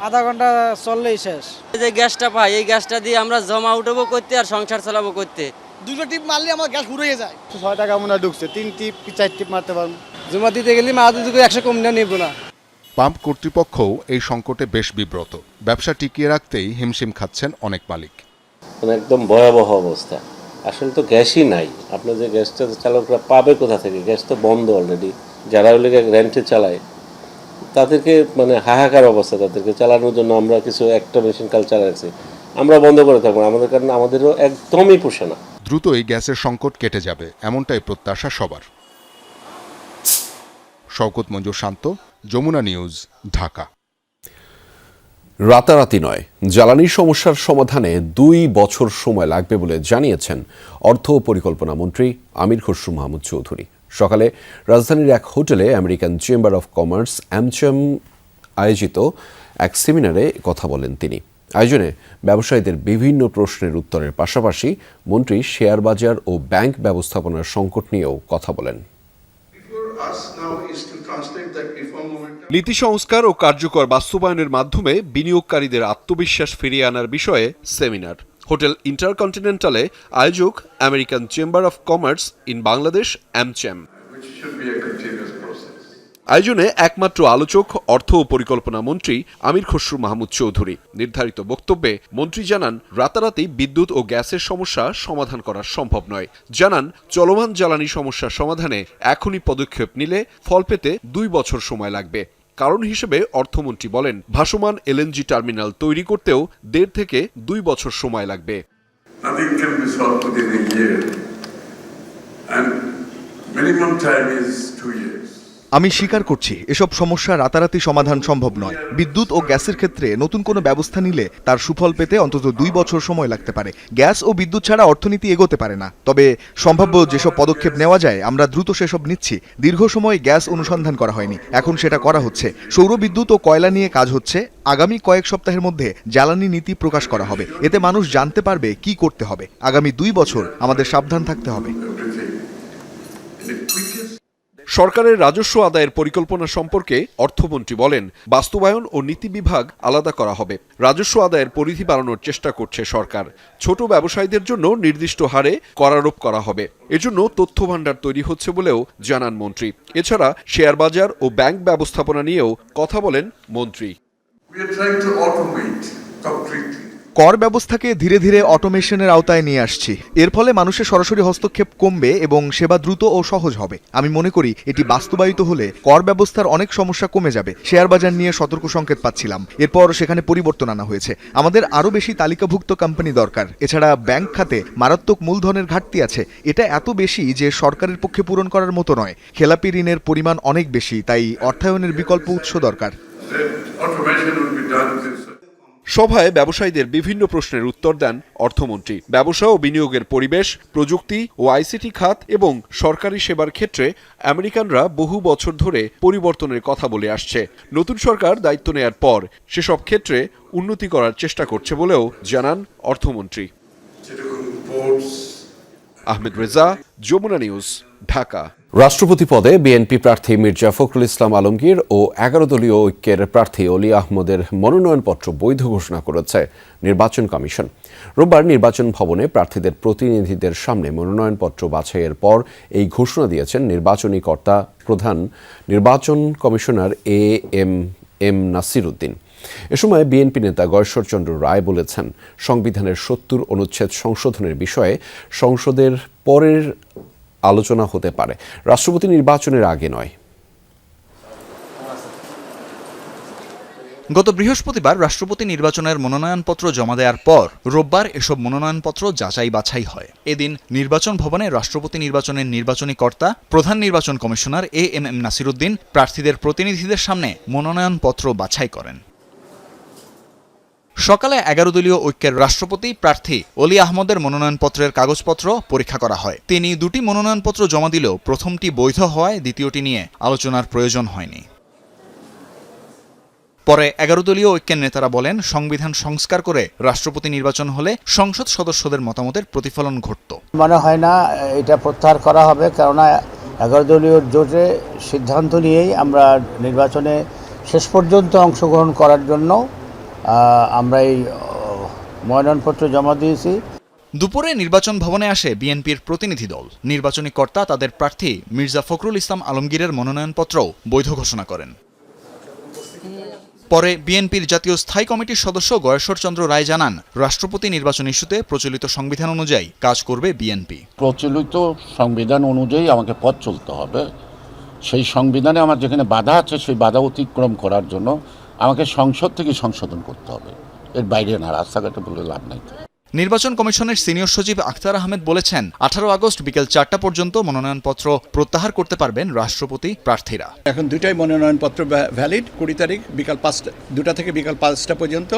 [SPEAKER 20] আধা ঘন্টা চললেই শেষ।
[SPEAKER 21] যে গ্যাসটা পাই, এই গ্যাসটা দিয়ে আমরা জমা উঠাবো করতে আর সংসার চালাবো করতে।
[SPEAKER 20] 2টো টিপ মারলে আমার গ্যাস ঘুরে যায়।
[SPEAKER 18] 6 টাকা মনে ঢুকছে, 3 টিপ কি 4 টিপ মারতে পারবো।
[SPEAKER 20] জমা দিতে গেলে মা 100 কম নেব না।
[SPEAKER 19] পাম্প কর্তৃপক্ষও এই সংকটে বেশ বিব্রত। ব্যবসা টিকিয়ে রাখতেই হিমশিম খাচ্ছেন অনেক মালিক।
[SPEAKER 22] একদম ভয়াবহ অবস্থা, আসলে তো গ্যাসই নাই। আপনার যে গ্যাসটা চালকরা পাবে কোথা থেকে? গ্যাস তো বন্ধ অলরেডি। যারা ওই রেন্টে চালায় তাদেরকে মানে হাহাকার অবস্থা, তাদেরকে চালানোর জন্য আমরা কিছু একটা মেশিন কাল চালাচ্ছি, আমরা বন্ধ করে থাকবো আমাদের, কারণে আমাদেরও একদমই পোষে না।
[SPEAKER 19] দ্রুতই গ্যাসের সংকট কেটে যাবে এমনটাই প্রত্যাশা সবার। শওকত মঞ্জুর শান্ত, যমুনা নিউজ, ঢাকা।
[SPEAKER 1] রাতারাতি নয়, জ্বালানি সমস্যার সমাধানে 2 বছর সময় লাগবে বলে জানিয়েছেন অর্থ ও পরিকল্পনা মন্ত্রী আমির খসরু মাহমুদ চৌধুরী। সকালে রাজধানীর এক হোটেলে American chamber of commerce AmCham আয়োজিত এক সেমিনারে কথা বলেন তিনি। আয়োজনে ব্যবসায়ীদের বিভিন্ন প্রশ্নের উত্তরের পাশাপাশি মন্ত্রী শেয়ার বাজার ও ব্যাংক ব্যবস্থাপনার সংকট নিয়েও কথা বলেন।
[SPEAKER 11] নীতি সংস্কার ও কার্যকর বাস্তবায়নের মাধ্যমে বিনিয়োগকারীদের আত্মবিশ্বাস ফিরিয়ে আনার বিষয়ে সেমিনার। হোটেল ইন্টারকন্টিনেন্টালে আয়োজক American chamber of commerce in Bangladesh AmCham। আয়োজনে একমাত্র আলোচক অর্থ ও পরিকল্পনা মন্ত্রী আমির খসরু মাহমুদ চৌধুরী। নির্ধারিত বক্তব্যে মন্ত্রী জানান, রাতারাতি বিদ্যুৎ ও গ্যাসের সমস্যা সমাধান করা সম্ভব নয়। জানান, চলমান জ্বালানি সমস্যা সমাধানে এখনই পদক্ষেপ নিলে ফল পেতে 2 বছর সময় লাগবে। কারণ হিসেবে অর্থমন্ত্রী বলেন, ভাসমান LNG টার্মিনাল তৈরি করতেও 1.5 থেকে 2 বছর সময় লাগবে। আমি স্বীকার করছি, এসব সমস্যা রাতারাতি সমাধান সম্ভব নয়। বিদ্যুৎ ও গ্যাসের ক্ষেত্রে নতুন কোনো ব্যবস্থা নিলে তার সুফল পেতে অন্তত 2 বছর সময় লাগতে পারে। গ্যাস ও বিদ্যুৎ ছাড়া অর্থনীতি এগোতে পারে না। তবে সম্ভাব্য যেসব পদক্ষেপ নেওয়া যায় আমরা দ্রুত সেসব নিচ্ছি। দীর্ঘ সময় গ্যাস অনুসন্ধান করা হয়নি, এখন সেটা করা হচ্ছে। সৌর বিদ্যুৎ ও কয়লা নিয়ে কাজ হচ্ছে। আগামী কয়েক সপ্তাহের মধ্যে জ্বালানি নীতি প্রকাশ করা হবে, এতে মানুষ জানতে পারবে কি করতে হবে। আগামী 2 বছর আমাদের সাবধান থাকতে হবে। সরকারের রাজস্ব আদায়ের পরিকল্পনা সম্পর্কে অর্থমন্ত্রী বলেন, বাস্তবায়ন ও নীতি বিভাগ আলাদা করা হবে। রাজস্ব আদায়ের পরিধি বাড়ানোর চেষ্টা করছে সরকার। ছোট ব্যবসায়ীদের জন্য নির্দিষ্ট হারে কর আরোপ করা হবে। এজন্য তথ্য ভাণ্ডার তৈরি হচ্ছে বলেও জানান মন্ত্রী। এছাড়া শেয়ার বাজার ও ব্যাংক ব্যবস্থাপনা নিয়েও কথা বলেন মন্ত্রী। কর ব্যবস্থাকে ধীরে ধীরে অটোমেশনের আওতায় নিয়ে আসছি। এর ফলে মানুষের সরাসরি হস্তক্ষেপ কমবে এবং সেবা দ্রুত ও সহজ হবে। আমি মনে করি এটি বাস্তবায়িত হলে কর ব্যবস্থার অনেক সমস্যা কমে যাবে। শেয়ার বাজার নিয়ে সতর্ক সংকেত পাচ্ছিলাম, এরপর সেখানে পরিবর্তন আনা হয়েছে। আমাদের আরও বেশি তালিকাভুক্ত কোম্পানি দরকার। এছাড়া ব্যাংক খাতে মারাত্মক মূলধনের ঘাটতি আছে। এটা এত বেশি যে সরকারের পক্ষে পূরণ করার মতো নয়। খেলাপি ঋণের পরিমাণ অনেক বেশি, তাই অর্থায়নের বিকল্প উৎস দরকার। সভায় ব্যবসায়ীদের বিভিন্ন প্রশ্নের উত্তর দেন অর্থমন্ত্রী। ব্যবসা ও বিনিয়োগের পরিবেশ, প্রযুক্তি ও আইসিটি খাত এবং সরকারি সেবার ক্ষেত্রে আমেরিকানরা বহু বছর ধরে পরিবর্তনের কথা বলে আসছে। নতুন সরকার দায়িত্ব নেয়ার পর সেসব ক্ষেত্রে উন্নতি করার চেষ্টা করছে বলেও জানান অর্থমন্ত্রী।
[SPEAKER 1] আহমেদ রেজা, যমুনা নিউজ, ঢাকা। রাষ্ট্রপতি পদে বিএনপি প্রার্থী মির্জা ফখরুল ইসলাম আলমগীর ও 11 দলীয় ঐক্যের প্রার্থী অলি আহমদের মনোনয়নপত্র বৈধ ঘোষণা করেছে নির্বাচন কমিশন। রোববার নির্বাচন ভবনে প্রার্থীদের প্রতিনিধিদের সামনে মনোনয়নপত্র বাছাইয়ের পর এই ঘোষণা দিয়েছেন নির্বাচনী কর্তা প্রধান নির্বাচন কমিশনার এম নাসির উদ্দিন। এ সময় বিএনপি নেতা গয়েশ্বরচন্দ্র রায় বলেছেন, সংবিধানের 70 অনুচ্ছেদ সংশোধনের বিষয়ে সংসদের পরের আলোচনা হতে পারে, রাষ্ট্রপতি নির্বাচনের আগে নয়।
[SPEAKER 7] গত বৃহস্পতিবার রাষ্ট্রপতি নির্বাচনের মনোনয়নপত্র জমা দেওয়ার পর রোববার এসব মনোনয়নপত্র যাচাই বাছাই হয়। এদিন নির্বাচন ভবনে রাষ্ট্রপতি নির্বাচনের নির্বাচনী কর্তা প্রধান নির্বাচন কমিশনার এম নাসির উদ্দিন প্রার্থীদের প্রতিনিধিদের সামনে মনোনয়নপত্র বাছাই করেন। সকালে 11 দলীয় ঐক্যের রাষ্ট্রপতি প্রার্থী অলি আহমদের মনোনয়নপত্রের কাগজপত্র পরীক্ষা করা হয়। তিনি 2টি মনোনয়নপত্র জমা দিলেও প্রথমটি বৈধ হওয়ায় দ্বিতীয়টি নিয়ে আলোচনার প্রয়োজন হয়নি। পরে 11 দলীয় ঐক্যের নেতারা বলেন, সংবিধান সংস্কার করে রাষ্ট্রপতি নির্বাচন হলে সংসদ সদস্যদের মতামতের প্রতিফলন ঘটত।
[SPEAKER 8] মনে হয় না এটা প্রত্যাহার করা হবে, কেননা 11 দলীয় জোটে সিদ্ধান্ত নিয়েই আমরা নির্বাচনে শেষ পর্যন্ত অংশগ্রহণ করার জন্য আমরা এই মনোনয়নপত্র জমা দিয়েছি।
[SPEAKER 7] দুপুরে নির্বাচন ভবনে আসে বিএনপির প্রতিনিধি দল। নির্বাচনী কর্তা তাদের প্রার্থী মির্জা ফখরুল ইসলাম আলমগীরের মনোনয়নপত্রও বৈধ ঘোষণা করেন। পরে বিএনপির জাতীয় স্থায়ী কমিটির সদস্য গয়েশ্বরচন্দ্র রায় জানান, রাষ্ট্রপতি নির্বাচন ইস্যুতে প্রচলিত সংবিধান অনুযায়ী কাজ করবে বিএনপি।
[SPEAKER 23] প্রচলিত সংবিধান অনুযায়ী আমাকে পথ চলতে হবে। সেই সংবিধানে আমার যেখানে বাধা আছে সেই বাধা অতিক্রম করার জন্য আমাকে সংসদ থেকে সংশোধন করতে হবে, এর বাইরে না, রাস্তাঘাটে বলে লাভ নাই।
[SPEAKER 7] নির্বাচন কমিশনের সিনিয়র সচিব আখতার আহমেদ বলেছেন, 18 আগস্ট বিকেল 4টা পর্যন্ত মনোনয়নপত্র প্রত্যাহার করতে পারবেন রাষ্ট্রপতি প্রার্থীরা।
[SPEAKER 24] এখন দুটাই মনোনয়নপত্র ভ্যালিড। 20 তারিখ বিকাল 2টা থেকে বিকাল 5টা পর্যন্ত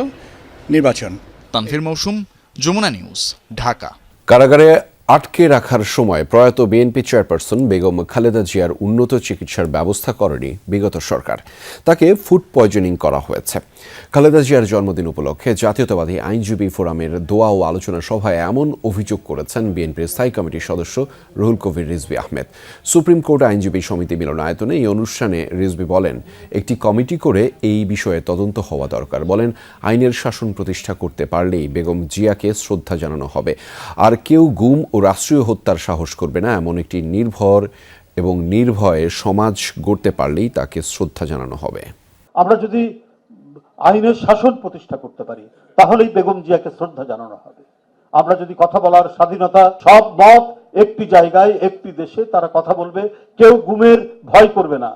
[SPEAKER 24] নির্বাচন।
[SPEAKER 7] তানভীর মৌসুম, যমুনা নিউজ, ঢাকা।
[SPEAKER 1] কারাগারে আটকে রাখার সময় প্রয়াত বিএনপি চেয়ারপারসন বেগম খালেদা জিয়ার উন্নত চিকিৎসার ব্যবস্থা করেনি বিগত সরকার। তাকে ফুড পয়জনিং করা হয়েছে। খালেদা জিয়ার জন্মদিন উপলক্ষে জাতীয়তাবাদী আইনজীবী ফোরামের দোয়া ও আলোচনা সভায় এমন অভিযোগ করেছেন বিএনপির স্থায়ী কমিটির সদস্য রুহুল কবির রিজভী আহমেদ। সুপ্রিম কোর্ট আইনজীবী সমিতি মিলনায়তনে এই অনুষ্ঠানে রিজভী বলেন, একটি কমিটি করে এই বিষয়ে তদন্ত হওয়া দরকার। বলেন, আইনের শাসন প্রতিষ্ঠা করতে পারলেই বেগম জিয়াকে শ্রদ্ধা জানানো হবে। আর কেউ গুম ও রাষ্ট্রীয় হত্যার সাহস করবে না, এমন একটি নির্ভর এবং নির্ভয়ে সমাজ গড়তে পারলেই তাকে শ্রদ্ধা জানানো হবে।
[SPEAKER 25] আমরা যদি আইনের শাসন প্রতিষ্ঠা করতে পারি তাহলেই বেগম জিয়াকে শ্রদ্ধা জানানো হবে। আমরা যদি কথা বলার স্বাধীনতা, সব মত একটি জায়গায় একটি দেশে তারা কথা বলবে, কেউ গুমের ভয় করবে না,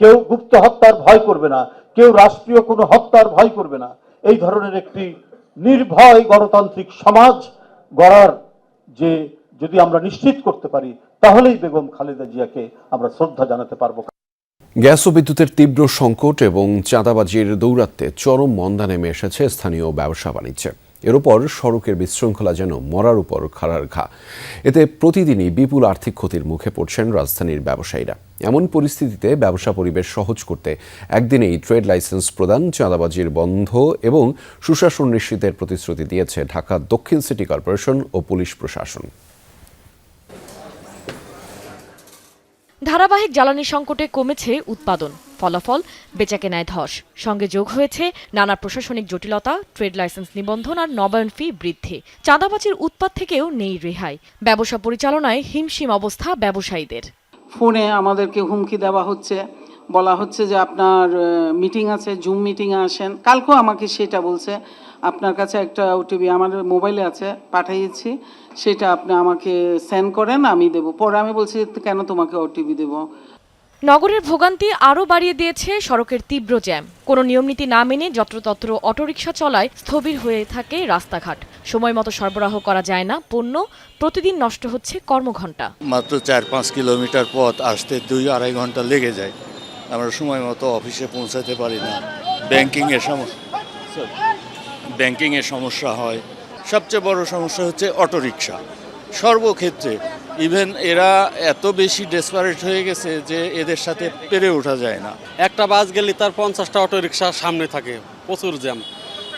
[SPEAKER 25] কেউ গুপ্ত হত্যার ভয় করবে না, কেউ রাষ্ট্রীয় কোনো হত্যার ভয় করবে না। এই ধরনের একটি নির্ভয় গণতান্ত্রিক সমাজ গড়ার যে যদি আমরা নিশ্চিত করতে পারি তাহলেই বেগম খালেদা জিয়াকে আমরা শ্রদ্ধা জানাতে পারবো।
[SPEAKER 1] গ্যাস ও বিদ্যুতের তীব্র সংকট এবং চাঁদাবাজির দৌরাত্ম্যে চরম মন্দা নেমে এসেছে স্থানীয় ব্যবসা বাণিজ্যে। এর উপর সড়কের বিশৃঙ্খলা যেন মরার উপর খাড়ার ঘা। এতে প্রতিদিনই বিপুল আর্থিক ক্ষতির মুখে পড়ছেন রাজধানীর ব্যবসায়ীরা। এমন পরিস্থিতিতে ব্যবসা পরিবেশ সহজ করতে একদিনেই ট্রেড লাইসেন্স প্রদান, চাঁদাবাজির বন্ধ এবং সুশাসন নিশ্চিতের প্রতিশ্রুতি দিয়েছে ঢাকা দক্ষিণ সিটি কর্পোরেশন ও পুলিশ প্রশাসন।
[SPEAKER 26] ধারাবাহিক জ্বালানি সংকটে কমেছে উৎপাদন, ফলাফল বেচাকেনায় ধস, সঙ্গে যোগ হয়েছে নানা প্রশাসনিক জটিলতা, ট্রেড লাইসেন্স নিবন্ধন আর নবায়ন ফি বৃদ্ধি। চাঁদাবাজির উৎপাত থেকেও নেই রেহাই। ব্যবসা পরিচালনায় হিমশিম অবস্থা ব্যবসায়ীদের।
[SPEAKER 27] ফোনে আমাদেরকে হুমকি দেওয়া হচ্ছে, বলা হচ্ছে যে আপনার মিটিং আছে, জুম মিটিংয়ে আসেন। কালকেও আমাকে সেটা বলছে, আপনার কাছে একটা ওটিপি আমার মোবাইলে আছে, পাঠিয়েছি, সেটা আপনি আমাকে সেন্ড করেন, আমি দেব। পরে আমি বলছি, কেন তোমাকে ওটিপি দেব?
[SPEAKER 26] নগরের ভোগান্তি আরও বাড়িয়ে দিয়েছে সড়কের তীব্র জ্যাম। কোনো নিয়মনীতি না মেনে যত্রতত্র অটোরিকশা চলায় স্থবির হয়ে থাকে রাস্তাঘাট। সময় মতো সরবরাহ করা যায় না পণ্য, প্রতিদিন নষ্ট হচ্ছে কর্মঘণ্টা।
[SPEAKER 28] মাত্র 4-5 কিলোমিটার পথ আসতে 2-2.5 ঘন্টা লেগে যায়। আমরা সময় মতো অফিসে পৌঁছাতে পারি না। ব্যাংকিংয়ের সমস্যা হয়। সবচেয়ে বড় সমস্যা হচ্ছে অটোরিকশা। সর্বক্ষেত্রে ইভেন এরা এত বেশি ডেসপারেট হয়ে গেছে যে এদের সাথে পেরে ওঠা যায় না।
[SPEAKER 29] একটা বাস গেলে তার 50টা অটোরিকশা সামনে থাকে, প্রচুর জ্যাম।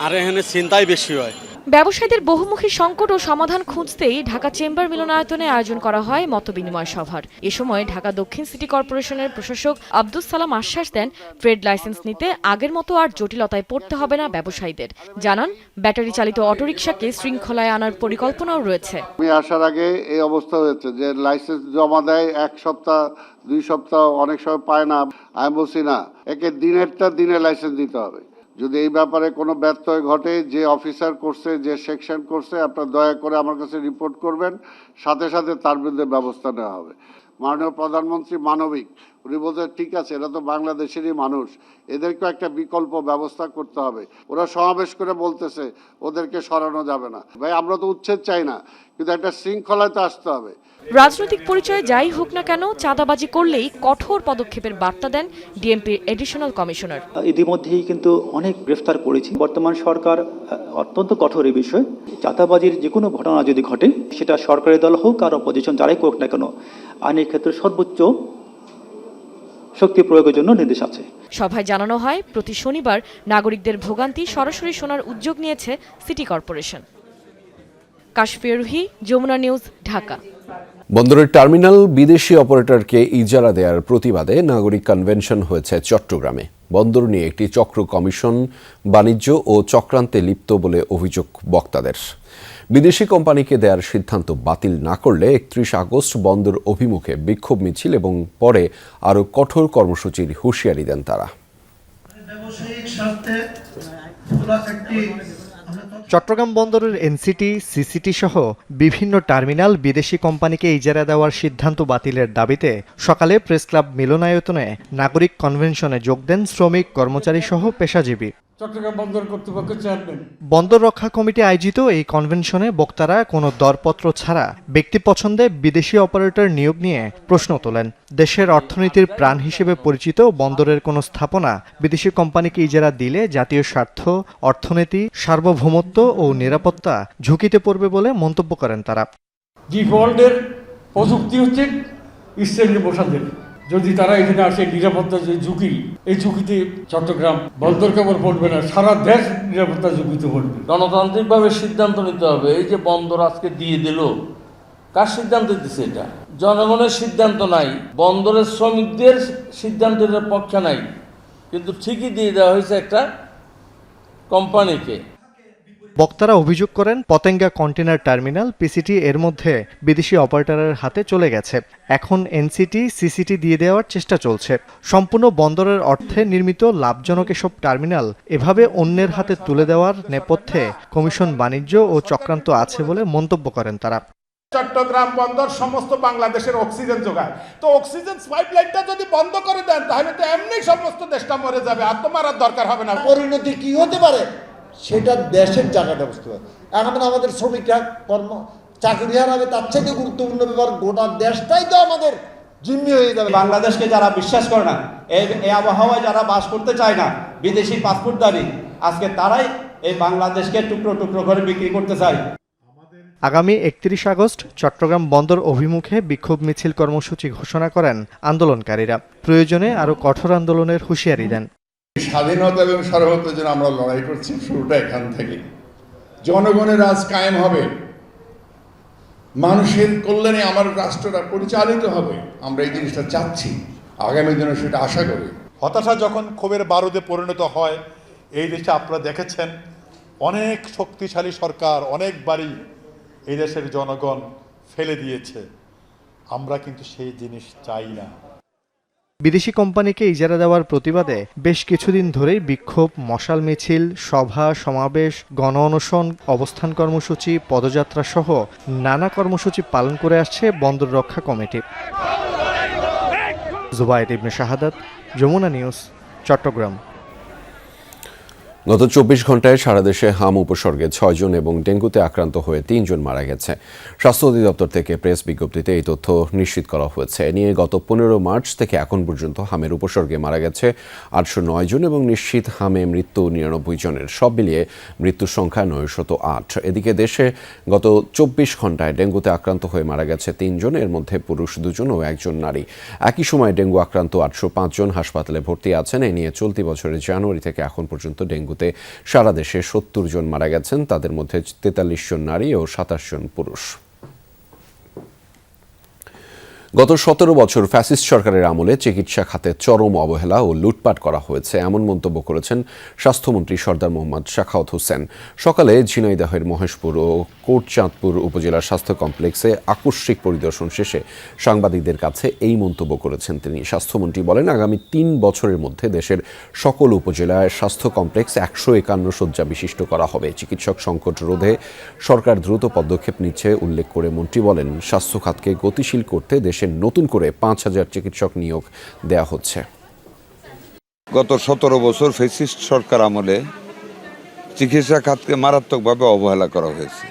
[SPEAKER 29] আর এখানে ছিনতাই বেশি হয়।
[SPEAKER 26] ব্যবসায়ীদের বহুমুখী সংকট ও সমাধান খুঁজতেই ঢাকা চেম্বার মিলনায়তনে আয়োজন করা হয় মতবিনিময় সভার। এ সময় ঢাকা দক্ষিণ সিটি কর্পোরেশনের প্রশাসক আব্দুস সালাম আশ্বাস দেন, ট্রেড লাইসেন্স নিতে আগের মতো আর জটিলতায় পড়তে হবে না ব্যবসায়ীদের। জানান, ব্যাটারি চালিত অটোরিকশাকে শৃঙ্খলায় আনার পরিকল্পনাও রয়েছে।
[SPEAKER 2] আমি আসার আগে এই অবস্থা হয়েছে যে লাইসেন্স জমা দেয় 1 সপ্তাহ 2 সপ্তাহ, অনেক সময় পায় না। আমি বলছি না, একে দিনেরটা দিনে লাইসেন্স দিতে হবে। যদি এই ব্যাপারে কোনো ব্যত্যয় ঘটে, যে অফিসার করছে, যে সেকশন করছে, আপনারা দয়া করে আমার কাছে রিপোর্ট করবেন, সাথে সাথে তার বিরুদ্ধে ব্যবস্থা নেওয়া হবে। মাননীয় প্রধানমন্ত্রী মানবিক, উনি বলছেন ঠিক আছে, এরা তো বাংলাদেশেরই মানুষ, এদেরকেও একটা বিকল্প ব্যবস্থা করতে হবে। ওরা সমাবেশ করে বলতেছে ওদেরকে সরানো যাবে না। ভাই, আমরা তো উচ্ছেদ চাই না, কিন্তু একটা শৃঙ্খলায় তো আসতে হবে।
[SPEAKER 26] রাজনৈতিক পরিচয় যাই হোক না কেন, চাঁদাবাজি করলেই কঠোর পদক্ষেপের বার্তা দেন ডিএমপির এডিশনাল কমিশনার।
[SPEAKER 6] ইতিমধ্যেই কিন্তু অনেক গ্রেফতার করেছি। বর্তমান সরকার অত্যন্ত কঠোর এই বিষয়ে। চাঁদাবাজির যে কোনো ঘটনা যদি ঘটে, সেটা সরকারি দল হোক আর অপোজিশন যারাই করুক না কেন, আইনের ক্ষেত্রে সর্বোচ্চ শক্তি প্রয়োগের জন্য নির্দেশ আছে।
[SPEAKER 26] সভায় জানানো হয়, প্রতি শনিবার নাগরিকদের ভোগান্তি সরাসরি শোনার উদ্যোগ নিয়েছে city corporation. Kashfia Ruhi, Jamuna news, Dhaka.
[SPEAKER 1] বন্দরের টার্মিনাল বিদেশি অপারেটরকে ইজারা দেওয়ার প্রতিবাদে নাগরিক কনভেনশন হয়েছে চট্টগ্রামে। বন্দর নিয়ে একটি চক্র কমিশন বাণিজ্য ও চক্রান্তে লিপ্ত বলে অভিযোগ বক্তাদের। বিদেশি কোম্পানিকে দেওয়ার সিদ্ধান্ত বাতিল না করলে 31 আগস্ট বন্দর অভিমুখে বিক্ষোভ মিছিল এবং পরে আরও কঠোর কর্মসূচির হুঁশিয়ারি দেন তারা।
[SPEAKER 9] চট্টগ্রাম বন্দরের এনসিটি, সিসিটি সহ বিভিন্ন টার্মিনাল বিদেশি কোম্পানিকে ইজারা দেওয়ার সিদ্ধান্ত বাতিলের দাবিতে সকালে প্রেস ক্লাব মিলনায়তনে নাগরিক কনভেনশনে যোগ দেন শ্রমিক, কর্মচারী সহ পেশাজীবী।
[SPEAKER 10] চট্টগ্রাম বন্দর কর্তৃপক্ষ চেয়ারম্যান।
[SPEAKER 9] বন্দর রক্ষা কমিটি আয়োজিত এই কনভেনশনে বক্তারা কোনো দরপত্র ছাড়া ব্যক্তি পছন্দে বিদেশি অপারেটর নিয়োগ নিয়ে প্রশ্ন তোলেন। দেশের অর্থনীতির প্রাণ হিসেবে পরিচিত বন্দরের কোনো স্থাপনা বিদেশি কোম্পানিকে ইজারা দিলে জাতীয় স্বার্থ, অর্থনীতি, সার্বভৌমত্ব ও নিরাপত্তা ঝুঁকিতে পড়বে বলে মন্তব্য করেন তারা।
[SPEAKER 10] ডিফল্টের প্রযুক্তি হচ্ছে ইস্টার্ন প্রসাদের। যদি তারা এখানে আসে, নিরাপত্তা যে ঝুঁকি, এই ঝুঁকিতে চট্টগ্রাম বন্দর কেবল পড়বে না, সারা দেশ নিরাপত্তা ঝুঁকিতে পড়বে।
[SPEAKER 28] গণতান্ত্রিকভাবে সিদ্ধান্ত নিতে হবে। এই যে বন্দর আজকে দিয়ে দিল, কার সিদ্ধান্ত দিচ্ছে? এটা জনগণের সিদ্ধান্ত নাই, বন্দরের শ্রমিকদের সিদ্ধান্তের পক্ষে নাই, কিন্তু ঠিকই দিয়ে দেওয়া হয়েছে একটা কোম্পানিকে।
[SPEAKER 9] বক্তারা অভিযোগ করেন, পতেঙ্গা কন্টেনার টার্মিনাল পিসিটি এর মধ্যে বিদেশি অপারেটরের হাতে চলে গেছে। এখন এনসিটি, সিসিটি দিয়ে দেওয়ার চেষ্টা চলছে। সম্পূর্ণ বন্দরের অর্থে নির্মিত লাভজনক এসব টার্মিনাল এভাবে অন্যের হাতে তুলে দেওয়ার নেপথ্যে কমিশন বাণিজ্য ও চক্রান্ত আছে বলে মন্তব্য করেন তারা।
[SPEAKER 12] চট্টগ্রাম বন্দর সমস্ত বাংলাদেশের অক্সিজেন যোগায়, তো অক্সিজেন পাইপলাইনটা যদি বন্ধ করে দেন, তাহলে তো এমনি সমস্ত দেশটা মরে যাবে, আর তো মারার দরকার হবে না।
[SPEAKER 13] পরিণতি কি হতে পারে সেটা দেশের জায়গাটা বুঝতে পারে। এখন আমাদের শ্রমিকরা চাকরি হারাবে, তার থেকে গুরুত্বপূর্ণ ব্যাপার গোটা দেশটাই তো আমাদের জিম্মি হয়ে যাবে।
[SPEAKER 14] বাংলাদেশকে যারা বিশ্বাস করে না, এই আবহাওয়ায় যারা বাস করতে চায় না, বিদেশি পাসপোর্টধারী, আজকে তারাই এই বাংলাদেশকে টুকরো টুকরো করে বিক্রি করতে চায়।
[SPEAKER 9] আগামী 31 আগস্ট চট্টগ্রাম বন্দর অভিমুখে বিক্ষোভ মিছিল কর্মসূচি ঘোষণা করেন আন্দোলনকারীরা। প্রয়োজনে আরও কঠোর আন্দোলনের হুঁশিয়ারি দেন।
[SPEAKER 13] স্বাধীনতা এবং সার্বভৌমত্বের জন্য আমরা লড়াই করছি, শুরুটা এখান থেকে। জনগণের রাজ কায়েম হবে, মানুষের কল্যাণে আমার রাষ্ট্রটা পরিচালিত হবে। আমরা এই জিনিসটা চাচ্ছি, আগামী দিনে সেটা আশা করি।
[SPEAKER 12] হতাশা যখন ক্ষোভের বারুদে পরিণত হয়, এই দেশে আপনারা দেখেছেন অনেক শক্তিশালী সরকার অনেকবারই এই দেশের জনগণ ফেলে দিয়েছে। আমরা কিন্তু সেই জিনিস চাই না।
[SPEAKER 9] বিদেশি কোম্পানিকে ইজারা দেওয়ার প্রতিবাদে বেশ কিছুদিন ধরেই বিক্ষোভ, মশাল মিছিল, সভা সমাবেশ, গণ অনশন, অবস্থান কর্মসূচি, পদযাত্রা সহ নানা কর্মসূচি পালন করে আসছে বন্দর রক্ষা কমিটি। জুবায়েদ ইবনে শাহাদাত, যমুনা নিউজ, চট্টগ্রাম।
[SPEAKER 1] গত 24 ঘন্টায় সারা দেশে হাম উপসর্গে 6 জন এবং ডেঙ্গুতে আক্রান্ত হয়ে 3 জন মারা গেছে। স্বাস্থ্য অধিদপ্তর থেকে প্রেস বিজ্ঞপ্তিতে এই তথ্য নিশ্চিত করা হয়েছে। এ নিয়ে গত 15 মার্চ থেকে এখন পর্যন্ত হামের উপসর্গে মারা গেছে 809 জন এবং নিশ্চিত হামে মৃত্যু 99 জনের। সব মিলিয়ে মৃত্যুর সংখ্যা 908। এদিকে দেশে গত 24 ঘন্টায় ডেঙ্গুতে আক্রান্ত হয়ে মারা গেছে 3 জন, এর মধ্যে পুরুষ 2 জন ও 1 জন নারী। একই সময় ডেঙ্গু আক্রান্ত 805 জন হাসপাতালে ভর্তি আছেন। এ নিয়ে চলতি বছরের জানুয়ারি থেকে এখন পর্যন্ত ডেঙ্গু ডুবুতে সারা দেশে 70 জন মারা গেছেন, তাদের মধ্যে 43 জন নারী ও 27 জন পুরুষ। গত 17 বছর ফ্যাসিস্ট সরকারের আমলে চিকিৎসা খাতে চরম অবহেলা ও লুটপাট করা হয়েছে, এমন মন্তব্য করেছেন স্বাস্থ্যমন্ত্রী সরদার মোহাম্মদ সাখাওয়াত হোসেন। সকালে ঝিনাইদহের মহেশপুর ও কোটচাঁদপুর উপজেলার স্বাস্থ্য কমপ্লেক্সে আকস্মিক পরিদর্শন শেষে সাংবাদিকদের কাছে এই মন্তব্য করেছেন তিনি। স্বাস্থ্যমন্ত্রী বলেন, আগামী 3 বছরের মধ্যে দেশের সকল উপজেলায় স্বাস্থ্য কমপ্লেক্স 151 শয্যা বিশিষ্ট করা হবে। চিকিৎসক সংকট রোধে সরকার দ্রুত পদক্ষেপ নিচ্ছে উল্লেখ করে মন্ত্রী বলেন, স্বাস্থ্য খাতকে গতিশীল করতে দেশে নতুন করে 5000 চিকিৎসক নিয়োগ দেয়া হচ্ছে।
[SPEAKER 3] গত 17 বছর ফ্যাসিস্ট সরকার আমলে চিকিৎসা খাতকে মারাত্মকভাবে অবহেলা করা হয়েছে।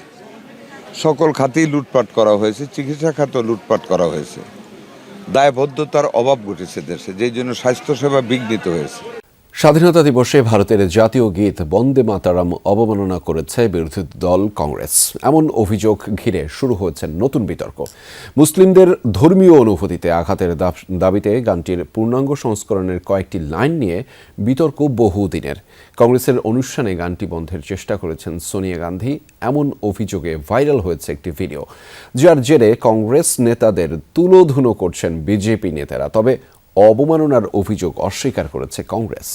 [SPEAKER 3] সকল খাতেই লুটপাট করা হয়েছে, চিকিৎসা খাতেও লুটপাট করা হয়েছে। দায়বদ্ধতার অভাব ঘটেছে দেশে, যেই জন্য স্বাস্থ্যসেবা বিঘ্নিত হয়েছে।
[SPEAKER 1] স্বাধীনতা দিবসে ভারতের জাতীয় গীত বন্দে মাতারাম অবমাননা করেছে বিরোধী দল কংগ্রেস। এমন অভিযোগ ঘিরে শুরু হয়েছে নতুন বিতর্ক। মুসলিমদের ধর্মীয় অনুভূতিতে আঘাতের দাবিতে গানটির পূর্ণাঙ্গ সংস্করণের কয়েকটি লাইন নিয়ে বিতর্ক বহুদিনের। কংগ্রেসের অনুষ্ঠানে গানটি বন্ধের চেষ্টা করেছেন সোনিয়া গান্ধী, এমন অভিযোগে ভাইরাল হয়েছে একটি ভিডিও, যার জেরে কংগ্রেস নেতাদের তুলোধুনো করছেন বিজেপি নেতারা। তবে অবমাননার অভিযোগ অস্বীকার করেছে কংগ্রেস।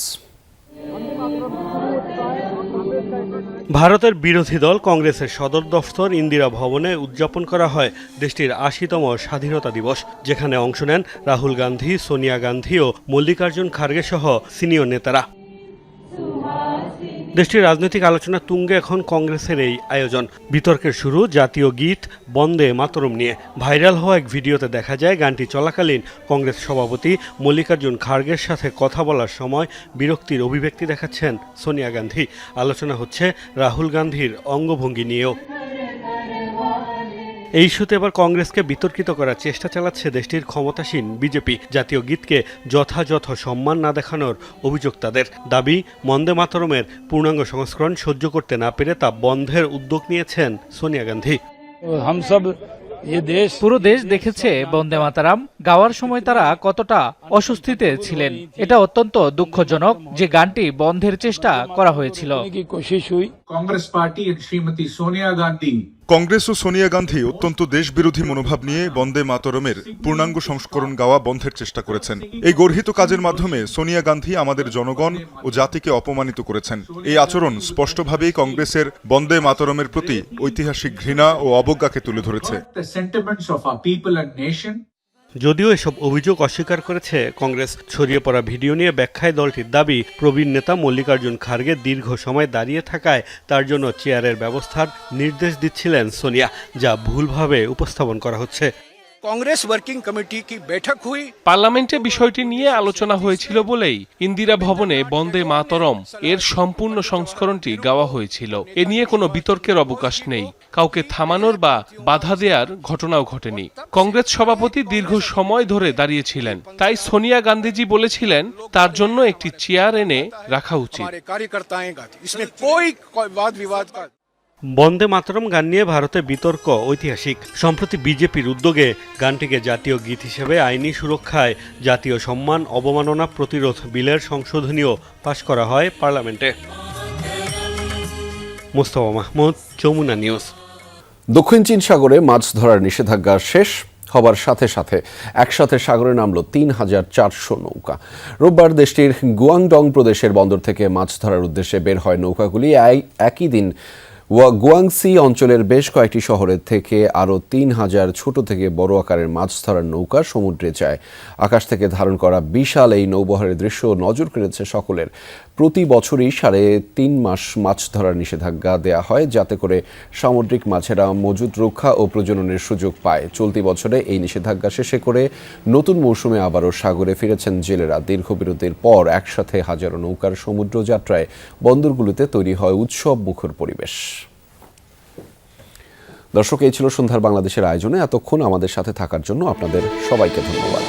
[SPEAKER 4] ভারতের বিরোধী দল কংগ্রেসের সদর দফতর ইন্দিরা ভবনে উদযাপন করা হয় দেশটির 80তম স্বাধীনতা দিবস, যেখানে অংশ নেন রাহুল গান্ধী, সোনিয়া গান্ধী ও মল্লিকার্জুন খার্গে সহ সিনিয়র নেতারা। দেশটির রাজনৈতিক আলোচনা তুঙ্গে এখন কংগ্রেসের এই আয়োজন। বিতর্কের শুরু জাতীয় গীত বন্দে মাতরম নিয়ে। ভাইরাল হওয়া এক ভিডিওতে দেখা যায় গানটি চলাকালীন কংগ্রেস সভাপতি মল্লিকার্জুন খার্গের সাথে কথা বলার সময় বিরক্তির অভিব্যক্তি দেখাচ্ছেন সোনিয়া গান্ধী। আলোচনা হচ্ছে রাহুল গান্ধীর অঙ্গভঙ্গি নিয়েও। এই ইস্যুতে এবার কংগ্রেসকে বিতর্কিত করার চেষ্টা চালাচ্ছে দেশটির ক্ষমতাসীন বিজেপি। জাতীয় গীতকে যথাযথ সম্মান না দেখানোর অভিযোগ তাদের। দাবি, বন্দে মাতরমের পূর্ণাঙ্গ সংস্করণ সহ্য করতে না পেরে তা বন্ধের উদ্যোগ নিয়েছেন সোনিয়া গান্ধী।
[SPEAKER 5] পুরো দেশ দেখেছে বন্দে মাতারাম গাওয়ার সময় তারা কতটা অস্বস্তিতে ছিলেন। এটা অত্যন্ত দুঃখজনক যে গানটি বন্ধের চেষ্টা করা হয়েছিল।
[SPEAKER 15] কংগ্রেস পার্টি শ্রীমতী সোনিয়া গান্ধী
[SPEAKER 16] কংগ্রেস ও সোনিয়া গান্ধী অত্যন্ত দেশবিরোধী মনোভাব নিয়ে বন্দে মাতরমের পূর্ণাঙ্গ সংস্করণ গাওয়া বন্ধের চেষ্টা করেছেন। এই গর্হিত কাজের মাধ্যমে সোনিয়া গান্ধী আমাদের জনগণ ও জাতিকে অপমানিত করেছেন। এই আচরণ স্পষ্টভাবেই কংগ্রেসের বন্দে মাতরমের প্রতি ঐতিহাসিক ঘৃণা ও অবজ্ঞাকে তুলে ধরেছে।
[SPEAKER 4] যদিও এসব অভিযোগ অস্বীকার করেছে কংগ্রেস। ছড়িয়ে পড়া ভিডিও নিয়ে ব্যাখ্যায় দলটির দাবি, প্রবীণ নেতা মল্লিকার্জুন খার্গে দীর্ঘ সময় দাঁড়িয়ে থাকায় তার জন্য চেয়ারের ব্যবস্থার নির্দেশ দিচ্ছিলেন সোনিয়া, যা ভুলভাবে উপস্থাপন করা হচ্ছে।
[SPEAKER 17] कांग्रेस वर्किंग कमेटी की बैठक हुई,
[SPEAKER 18] পার্লামেন্টে বিষয়টি নিয়ে আলোচনা হয়েছিল বলেই ইন্দিরা ভবনে বন্দে মাতরম এর সম্পূর্ণ সংস্করণটি গাওয়া হয়েছিল। এ নিয়ে কোনো বিতর্কের অবকাশ নেই। কাউকে থামানোর বা বাধা দেওয়ার ঘটনাও ঘটেনি। কংগ্রেস সভাপতি দীর্ঘ সময় ধরে দাঁড়িয়েছিলেন, তাই সোনিয়া গান্ধীজি বলেছিলেন তার জন্য একটি চেয়ার এনে রাখা উচিত।
[SPEAKER 4] বন্দে মাতরম গান নিয়ে ভারতে বিতর্ক ঐতিহাসিক। সম্প্রতি বিজেপির উদ্যোগে গানটিকে জাতীয় গীত হিসেবে আইনি সুরক্ষায় জাতীয় সম্মান অবমাননা প্রতিরোধ বিলের সংশোধনীও পাশ করা হয় পার্লামেন্টে। মোস্তফা মাহমুদ, যমুনা নিউজ।
[SPEAKER 1] দক্ষিণ চীন সাগরে মাছ ধরার নিষেধাজ্ঞা শেষ হবার সাথে সাথে একসাথে সাগরে নামল 3400 নৌকা। রোববার দেশটির গুয়াংডং প্রদেশের বন্দর থেকে মাছ ধরার উদ্দেশ্যে বের হয় নৌকাগুলি। একই দিন গুয়াংসি অঞ্চলের বেশ কয়েকটি শহরের থেকে আরও 3000 ছোট থেকে বড় আকারের মাছ ধরার নৌকা সমুদ্রে যায়। আকাশ থেকে ধারণ করা বিশাল এই নৌবহরের দৃশ্য নজর কেড়েছে সকলের। প্রতি বছরই 3.5 মাস মাছ ধরার নিষেধাজ্ঞা দেয়া হয়, যাতে করে সামুদ্রিক মাছেরা মজুদ রক্ষা ও প্রজননের সুযোগ পায়। চলতি বছরে এই নিষেধাজ্ঞা শেষে করে নতুন মৌসুমে আবারও সাগরে ফিরেছেন জেলেরা। দীর্ঘ বিরতির পর একসাথে হাজারো নৌকার সমুদ্র যাত্রায় বন্দরগুলোতে তৈরি হয় উৎসব মুখর পরিবেশ। দর্শক, এই ছিল সন্ধ্যার বাংলাদেশের আয়োজনে। এতক্ষণ আমাদের সাথে থাকার জন্য আপনাদের সবাইকে ধন্যবাদ।